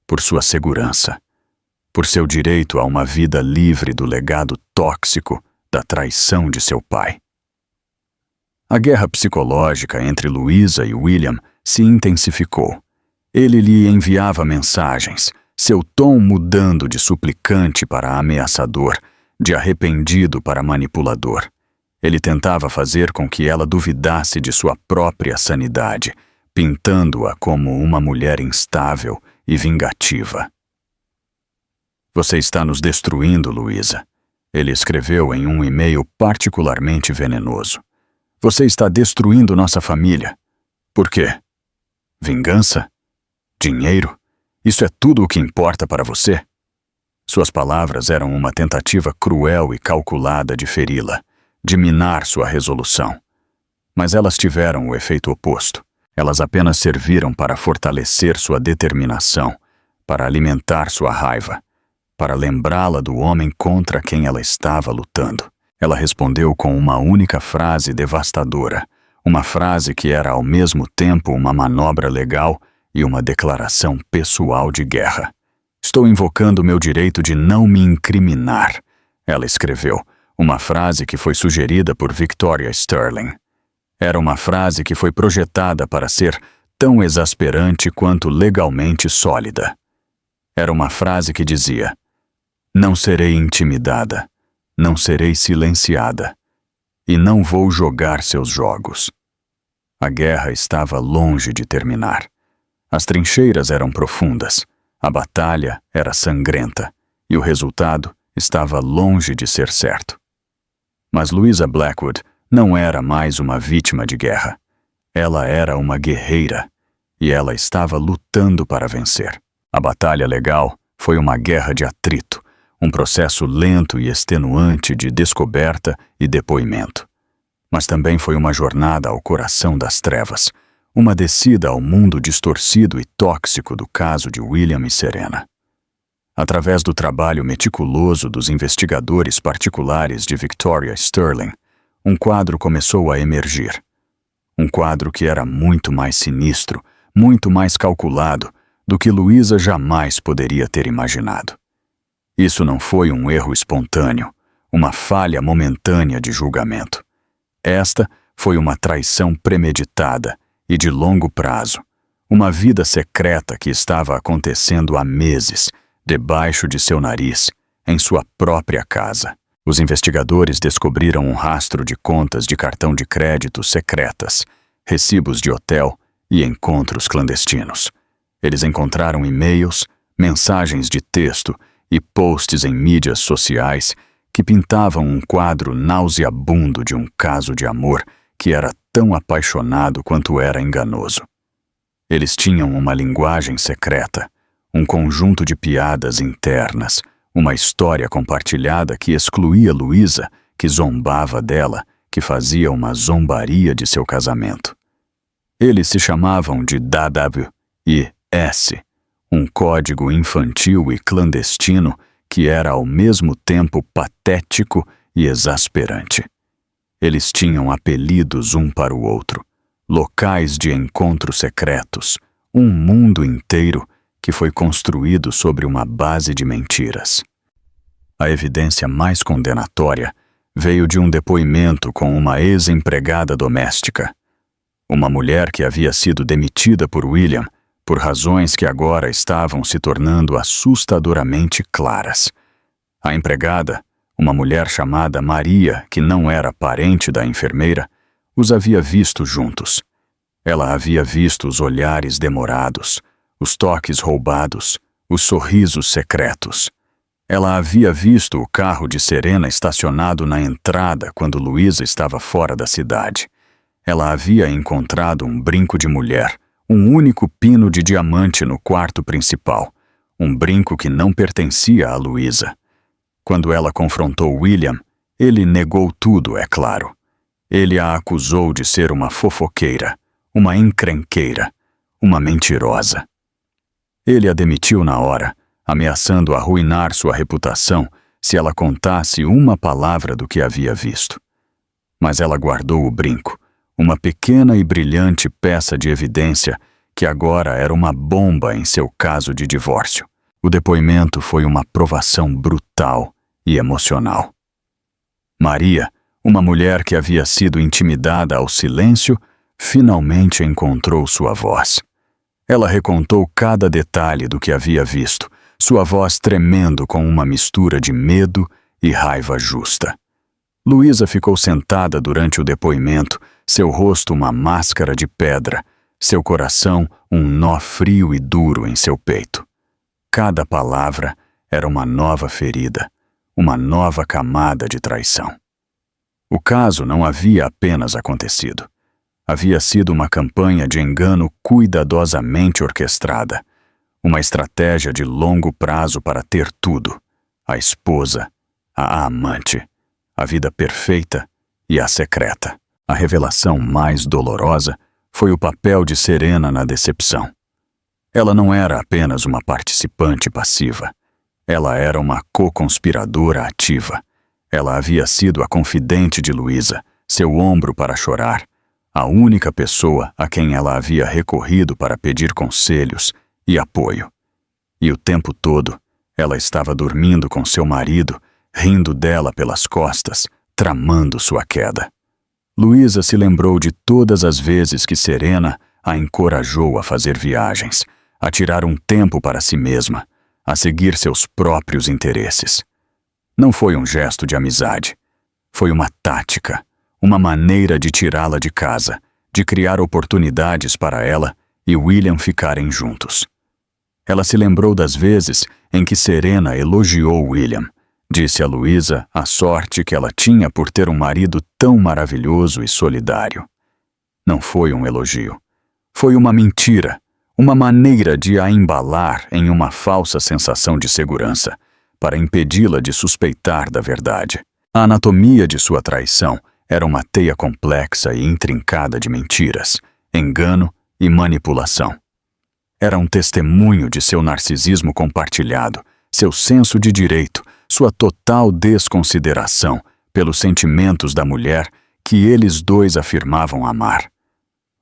por sua segurança, por seu direito a uma vida livre do legado tóxico da traição de seu pai. A guerra psicológica entre Louisa e William se intensificou. Ele lhe enviava mensagens, seu tom mudando de suplicante para ameaçador, de arrependido para manipulador. Ele tentava fazer com que ela duvidasse de sua própria sanidade, pintando-a como uma mulher instável e vingativa. Você está nos destruindo, Louisa, ele escreveu em um e-mail particularmente venenoso. Você está destruindo nossa família. Por quê? Vingança? Dinheiro? Isso é tudo o que importa para você? Suas palavras eram uma tentativa cruel e calculada de feri-la, de minar sua resolução. Mas elas tiveram o efeito oposto. Elas apenas serviram para fortalecer sua determinação, para alimentar sua raiva, para lembrá-la do homem contra quem ela estava lutando. Ela respondeu com uma única frase devastadora, uma frase que era ao mesmo tempo uma manobra legal e uma declaração pessoal de guerra. Estou invocando meu direito de não me incriminar, ela escreveu, uma frase que foi sugerida por Victoria Sterling. Era uma frase que foi projetada para ser tão exasperante quanto legalmente sólida. Era uma frase que dizia: não serei intimidada, não serei silenciada, e não vou jogar seus jogos. A guerra estava longe de terminar. As trincheiras eram profundas, a batalha era sangrenta, e o resultado estava longe de ser certo. Mas Louisa Blackwood não era mais uma vítima de guerra. Ela era uma guerreira, e ela estava lutando para vencer. A batalha legal foi uma guerra de atrito, um processo lento e extenuante de descoberta e depoimento. Mas também foi uma jornada ao coração das trevas, uma descida ao mundo distorcido e tóxico do caso de William e Serena. Através do trabalho meticuloso dos investigadores particulares de Victoria Sterling, um quadro começou a emergir. Um quadro que era muito mais sinistro, muito mais calculado do que Louisa jamais poderia ter imaginado. Isso não foi um erro espontâneo, uma falha momentânea de julgamento. Esta foi uma traição premeditada e de longo prazo, uma vida secreta que estava acontecendo há meses, debaixo de seu nariz, em sua própria casa. Os investigadores descobriram um rastro de contas de cartão de crédito secretas, recibos de hotel e encontros clandestinos. Eles encontraram e-mails, mensagens de texto e posts em mídias sociais que pintavam um quadro nauseabundo de um caso de amor que era tão apaixonado quanto era enganoso. Eles tinham uma linguagem secreta, um conjunto de piadas internas, uma história compartilhada que excluía Louisa, que zombava dela, que fazia uma zombaria de seu casamento. Eles se chamavam de W e S, um código infantil e clandestino que era ao mesmo tempo patético e exasperante. Eles tinham apelidos um para o outro, locais de encontros secretos, um mundo inteiro que foi construído sobre uma base de mentiras. A evidência mais condenatória veio de um depoimento com uma ex-empregada doméstica, uma mulher que havia sido demitida por William por razões que agora estavam se tornando assustadoramente claras. A empregada, uma mulher chamada Maria, que não era parente da enfermeira, os havia visto juntos. Ela havia visto os olhares demorados, os toques roubados, os sorrisos secretos. Ela havia visto o carro de Serena estacionado na entrada quando Louisa estava fora da cidade. Ela havia encontrado um brinco de mulher, um único pino de diamante no quarto principal, um brinco que não pertencia a Louisa. Quando ela confrontou William, ele negou tudo, é claro. Ele a acusou de ser uma fofoqueira, uma encrenqueira, uma mentirosa. Ele a demitiu na hora, ameaçando arruinar sua reputação se ela contasse uma palavra do que havia visto. Mas ela guardou o brinco, uma pequena e brilhante peça de evidência que agora era uma bomba em seu caso de divórcio. O depoimento foi uma provação brutal e emocional. Maria, uma mulher que havia sido intimidada ao silêncio, finalmente encontrou sua voz. Ela recontou cada detalhe do que havia visto, sua voz tremendo com uma mistura de medo e raiva justa. Louisa ficou sentada durante o depoimento, seu rosto uma máscara de pedra, seu coração um nó frio e duro em seu peito. Cada palavra era uma nova ferida, uma nova camada de traição. O caso não havia apenas acontecido. Havia sido uma campanha de engano cuidadosamente orquestrada, uma estratégia de longo prazo para ter tudo: a esposa, a amante, a vida perfeita e a secreta. A revelação mais dolorosa foi o papel de Serena na decepção. Ela não era apenas uma participante passiva. Ela era uma co-conspiradora ativa. Ela havia sido a confidente de Louisa, seu ombro para chorar, a única pessoa a quem ela havia recorrido para pedir conselhos e apoio. E o tempo todo, ela estava dormindo com seu marido, rindo dela pelas costas, tramando sua queda. Louisa se lembrou de todas as vezes que Serena a encorajou a fazer viagens, a tirar um tempo para si mesma, a seguir seus próprios interesses. Não foi um gesto de amizade. Foi uma tática, uma maneira de tirá-la de casa, de criar oportunidades para ela e William ficarem juntos. Ela se lembrou das vezes em que Serena elogiou William, disse a Louisa a sorte que ela tinha por ter um marido tão maravilhoso e solidário. Não foi um elogio. Foi uma mentira, uma maneira de a embalar em uma falsa sensação de segurança, para impedi-la de suspeitar da verdade. A anatomia de sua traição era uma teia complexa e intrincada de mentiras, engano e manipulação. Era um testemunho de seu narcisismo compartilhado, seu senso de direito, sua total desconsideração pelos sentimentos da mulher que eles dois afirmavam amar.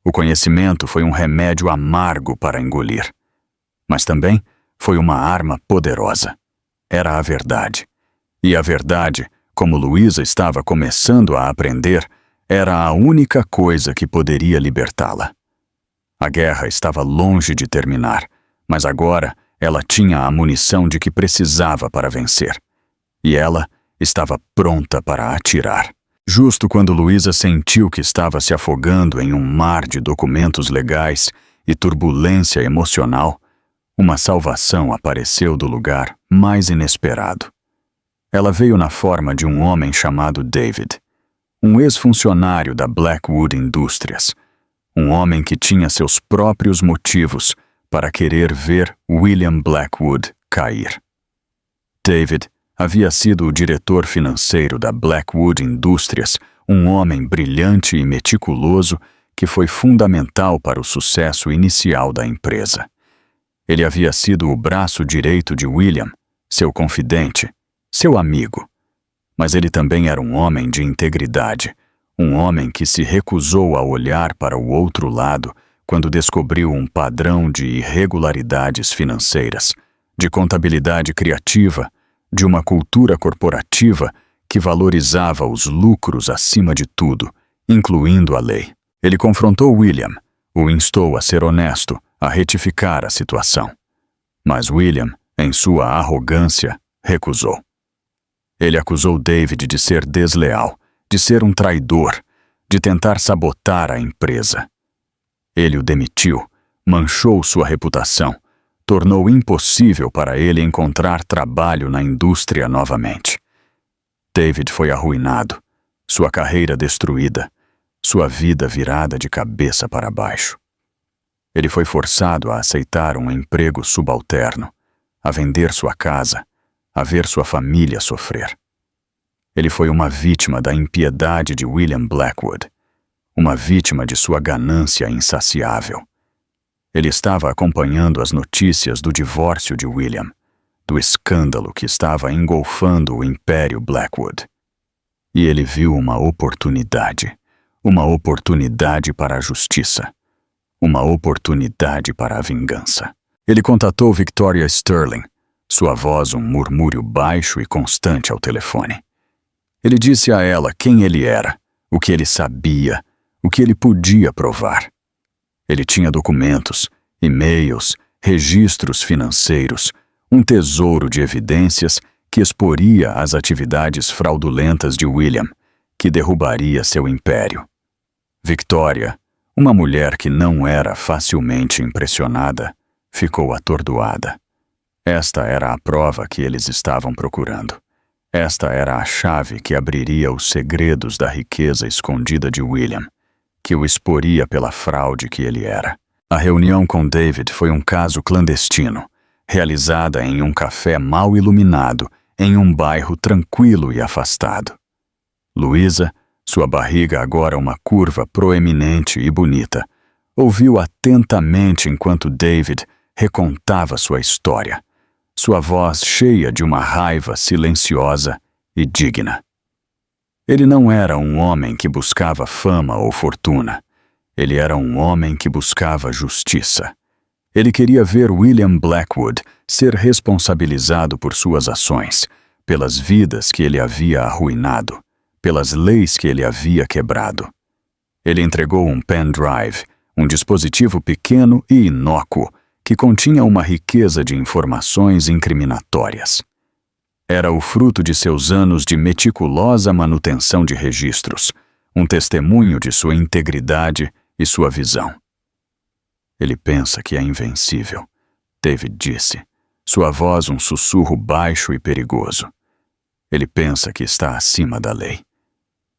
O conhecimento foi um remédio amargo para engolir, mas também foi uma arma poderosa. Era a verdade. E a verdade, como Louisa estava começando a aprender, era a única coisa que poderia libertá-la. A guerra estava longe de terminar, mas agora ela tinha a munição de que precisava para vencer. E ela estava pronta para atirar. Justo quando Louisa sentiu que estava se afogando em um mar de documentos legais e turbulência emocional, uma salvação apareceu do lugar mais inesperado. Ela veio na forma de um homem chamado David, um ex-funcionário da Blackwood Indústrias, um homem que tinha seus próprios motivos para querer ver William Blackwood cair. David havia sido o diretor financeiro da Blackwood Indústrias, um homem brilhante e meticuloso que foi fundamental para o sucesso inicial da empresa. Ele havia sido o braço direito de William, seu confidente, seu amigo. Mas ele também era um homem de integridade, um homem que se recusou a olhar para o outro lado quando descobriu um padrão de irregularidades financeiras, de contabilidade criativa, de uma cultura corporativa que valorizava os lucros acima de tudo, incluindo a lei. Ele confrontou William, o instou a ser honesto, a retificar a situação. Mas William, em sua arrogância, recusou. Ele acusou David de ser desleal, de ser um traidor, de tentar sabotar a empresa. Ele o demitiu, manchou sua reputação, tornou impossível para ele encontrar trabalho na indústria novamente. David foi arruinado, sua carreira destruída, sua vida virada de cabeça para baixo. Ele foi forçado a aceitar um emprego subalterno, a vender sua casa, a ver sua família sofrer. Ele foi uma vítima da impiedade de William Blackwood, uma vítima de sua ganância insaciável. Ele estava acompanhando as notícias do divórcio de William, do escândalo que estava engolfando o Império Blackwood. E ele viu uma oportunidade para a justiça, uma oportunidade para a vingança. Ele contatou Victoria Sterling, sua voz um murmúrio baixo e constante ao telefone. Ele disse a ela quem ele era, o que ele sabia, o que ele podia provar. Ele tinha documentos, e-mails, registros financeiros, um tesouro de evidências que exporia as atividades fraudulentas de William, que derrubaria seu império. Victoria, uma mulher que não era facilmente impressionada, ficou atordoada. Esta era a prova que eles estavam procurando. Esta era a chave que abriria os segredos da riqueza escondida de William, que o exporia pela fraude que ele era. A reunião com David foi um caso clandestino, realizada em um café mal iluminado, em um bairro tranquilo e afastado. Louisa, sua barriga agora uma curva proeminente e bonita, ouviu atentamente enquanto David recontava sua história, sua voz cheia de uma raiva silenciosa e digna. Ele não era um homem que buscava fama ou fortuna. Ele era um homem que buscava justiça. Ele queria ver William Blackwood ser responsabilizado por suas ações, pelas vidas que ele havia arruinado, pelas leis que ele havia quebrado. Ele entregou um pendrive, um dispositivo pequeno e inócuo, que continha uma riqueza de informações incriminatórias. Era o fruto de seus anos de meticulosa manutenção de registros, um testemunho de sua integridade e sua visão. Ele pensa que é invencível, David disse, sua voz um sussurro baixo e perigoso. Ele pensa que está acima da lei.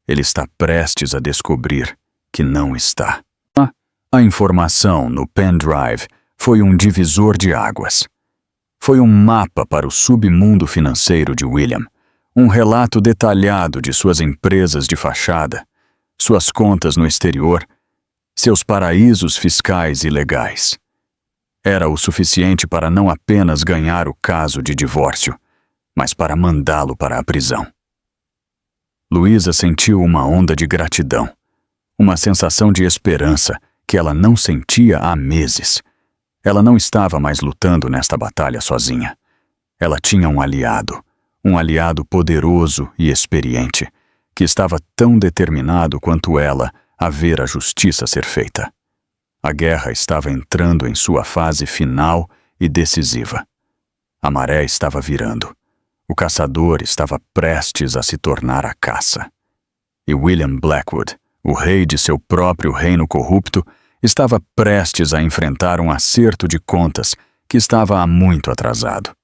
Ele está prestes a descobrir que não está. A informação no pendrive foi um divisor de águas. Foi um mapa para o submundo financeiro de William, um relato detalhado de suas empresas de fachada, suas contas no exterior, seus paraísos fiscais e legais. Era o suficiente para não apenas ganhar o caso de divórcio, mas para mandá-lo para a prisão. Louisa sentiu uma onda de gratidão, uma sensação de esperança que ela não sentia há meses. Ela não estava mais lutando nesta batalha sozinha. Ela tinha um aliado poderoso e experiente, que estava tão determinado quanto ela a ver a justiça ser feita. A guerra estava entrando em sua fase final e decisiva. A maré estava virando. O caçador estava prestes a se tornar a caça. E William Blackwood, o rei de seu próprio reino corrupto, estava prestes a enfrentar um acerto de contas que estava há muito atrasado.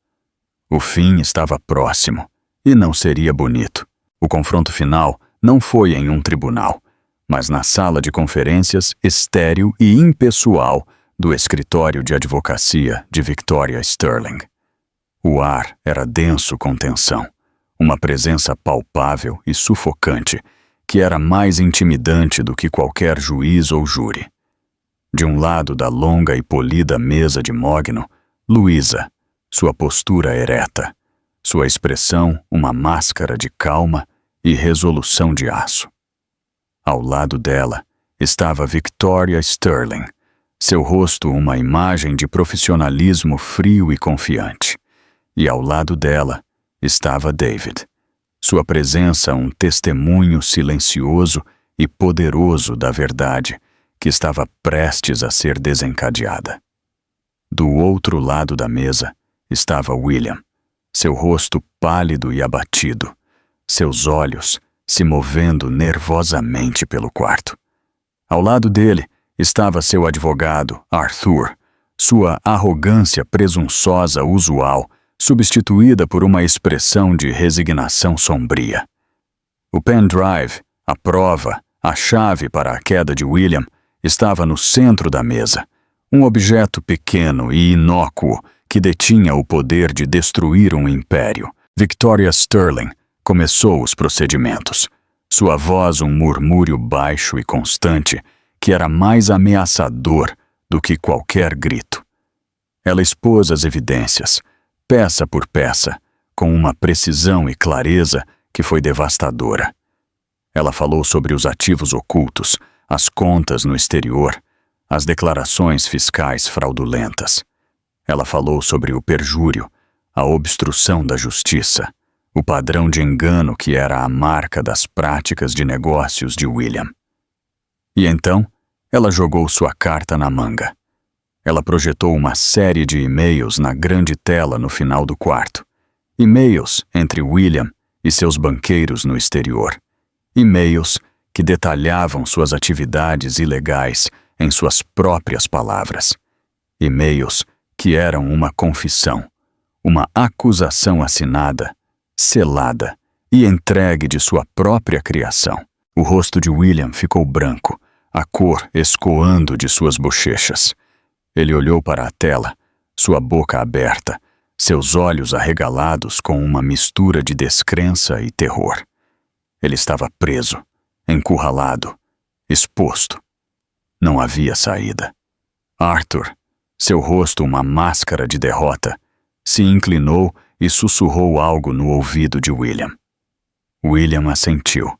O fim estava próximo, e não seria bonito. O confronto final não foi em um tribunal, mas na sala de conferências estéril e impessoal do escritório de advocacia de Victoria Sterling. O ar era denso com tensão, uma presença palpável e sufocante, que era mais intimidante do que qualquer juiz ou júri. De um lado da longa e polida mesa de mogno, Louisa, sua postura ereta, sua expressão uma máscara de calma e resolução de aço. Ao lado dela estava Victoria Sterling, seu rosto uma imagem de profissionalismo frio e confiante. E ao lado dela estava David, sua presença um testemunho silencioso e poderoso da verdade, que estava prestes a ser desencadeada. Do outro lado da mesa estava William, seu rosto pálido e abatido, seus olhos se movendo nervosamente pelo quarto. Ao lado dele estava seu advogado, Arthur, sua arrogância presunçosa usual, substituída por uma expressão de resignação sombria. O pendrive, a prova, a chave para a queda de William, estava no centro da mesa, um objeto pequeno e inócuo que detinha o poder de destruir um império. Victoria Sterling começou os procedimentos. Sua voz um murmúrio baixo e constante que era mais ameaçador do que qualquer grito. Ela expôs as evidências, peça por peça, com uma precisão e clareza que foi devastadora. Ela falou sobre os ativos ocultos, as contas no exterior, as declarações fiscais fraudulentas. Ela falou sobre o perjúrio, a obstrução da justiça, o padrão de engano que era a marca das práticas de negócios de William. E então, ela jogou sua carta na manga. Ela projetou uma série de e-mails na grande tela no final do quarto. E-mails entre William e seus banqueiros no exterior. E-mails que detalhavam suas atividades ilegais em suas próprias palavras. E-mails que eram uma confissão, uma acusação assinada, selada e entregue de sua própria criação. O rosto de William ficou branco, a cor escoando de suas bochechas. Ele olhou para a tela, sua boca aberta, seus olhos arregalados com uma mistura de descrença e terror. Ele estava preso, encurralado, exposto. Não havia saída. Arthur, seu rosto uma máscara de derrota, se inclinou e sussurrou algo no ouvido de William. William assentiu,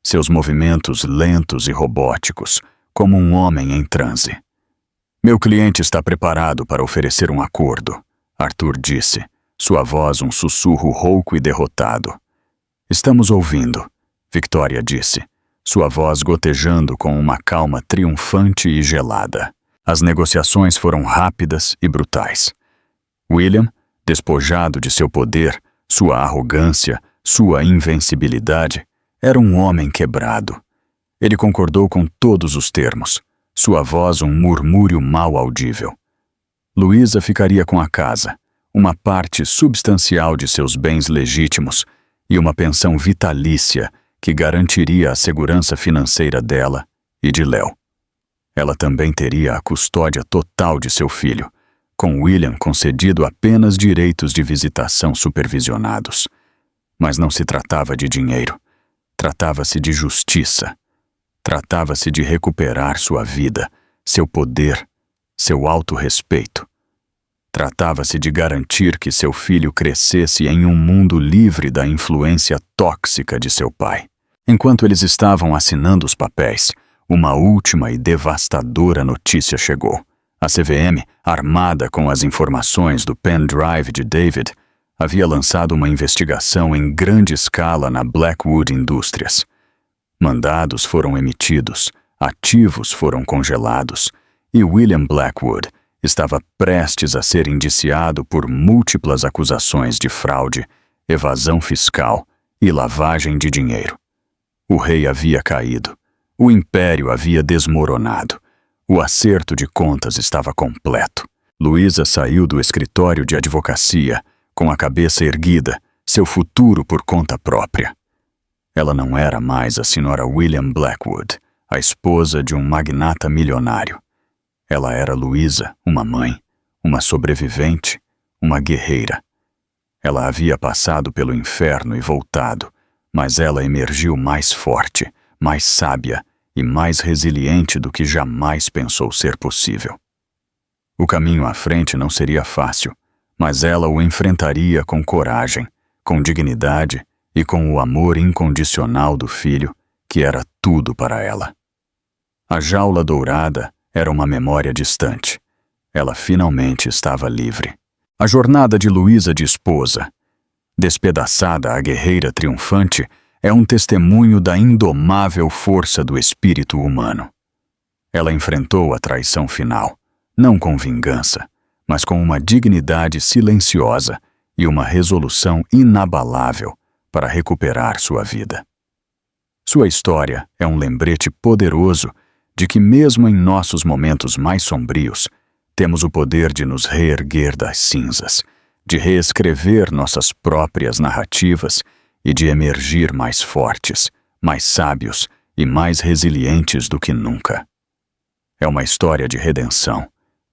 seus movimentos lentos e robóticos, como um homem em transe. Meu cliente está preparado para oferecer um acordo, Arthur disse, sua voz um sussurro rouco e derrotado. Estamos ouvindo, Victoria disse, sua voz gotejando com uma calma triunfante e gelada. As negociações foram rápidas e brutais. William, despojado de seu poder, sua arrogância, sua invencibilidade, era um homem quebrado. Ele concordou com todos os termos, sua voz um murmúrio mal audível. Luísa ficaria com a casa, uma parte substancial de seus bens legítimos e uma pensão vitalícia que garantiria a segurança financeira dela e de Léo. Ela também teria a custódia total de seu filho, com William concedido apenas direitos de visitação supervisionados. Mas não se tratava de dinheiro. Tratava-se de justiça. Tratava-se de recuperar sua vida, seu poder, seu autorrespeito. Tratava-se de garantir que seu filho crescesse em um mundo livre da influência tóxica de seu pai. Enquanto eles estavam assinando os papéis, uma última e devastadora notícia chegou. A CVM, armada com as informações do pendrive de David, havia lançado uma investigação em grande escala na Blackwood Indústrias. Mandados foram emitidos, ativos foram congelados, e William Blackwood estava prestes a ser indiciado por múltiplas acusações de fraude, evasão fiscal e lavagem de dinheiro. O rei havia caído, o império havia desmoronado, o acerto de contas estava completo. Luísa saiu do escritório de advocacia, com a cabeça erguida, seu futuro por conta própria. Ela não era mais a senhora William Blackwood, a esposa de um magnata milionário. Ela era Luísa, uma mãe, uma sobrevivente, uma guerreira. Ela havia passado pelo inferno e voltado, mas ela emergiu mais forte, mais sábia e mais resiliente do que jamais pensou ser possível. O caminho à frente não seria fácil, mas ela o enfrentaria com coragem, com dignidade e com o amor incondicional do filho, que era tudo para ela. A jaula dourada era uma memória distante. Ela finalmente estava livre. A jornada de Luísa de esposa, despedaçada a guerreira triunfante, é um testemunho da indomável força do espírito humano. Ela enfrentou a traição final, não com vingança, mas com uma dignidade silenciosa e uma resolução inabalável para recuperar sua vida. Sua história é um lembrete poderoso de que, mesmo em nossos momentos mais sombrios, temos o poder de nos reerguer das cinzas, de reescrever nossas próprias narrativas e de emergir mais fortes, mais sábios e mais resilientes do que nunca. É uma história de redenção,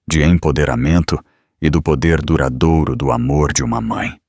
de empoderamento e do poder duradouro do amor de uma mãe.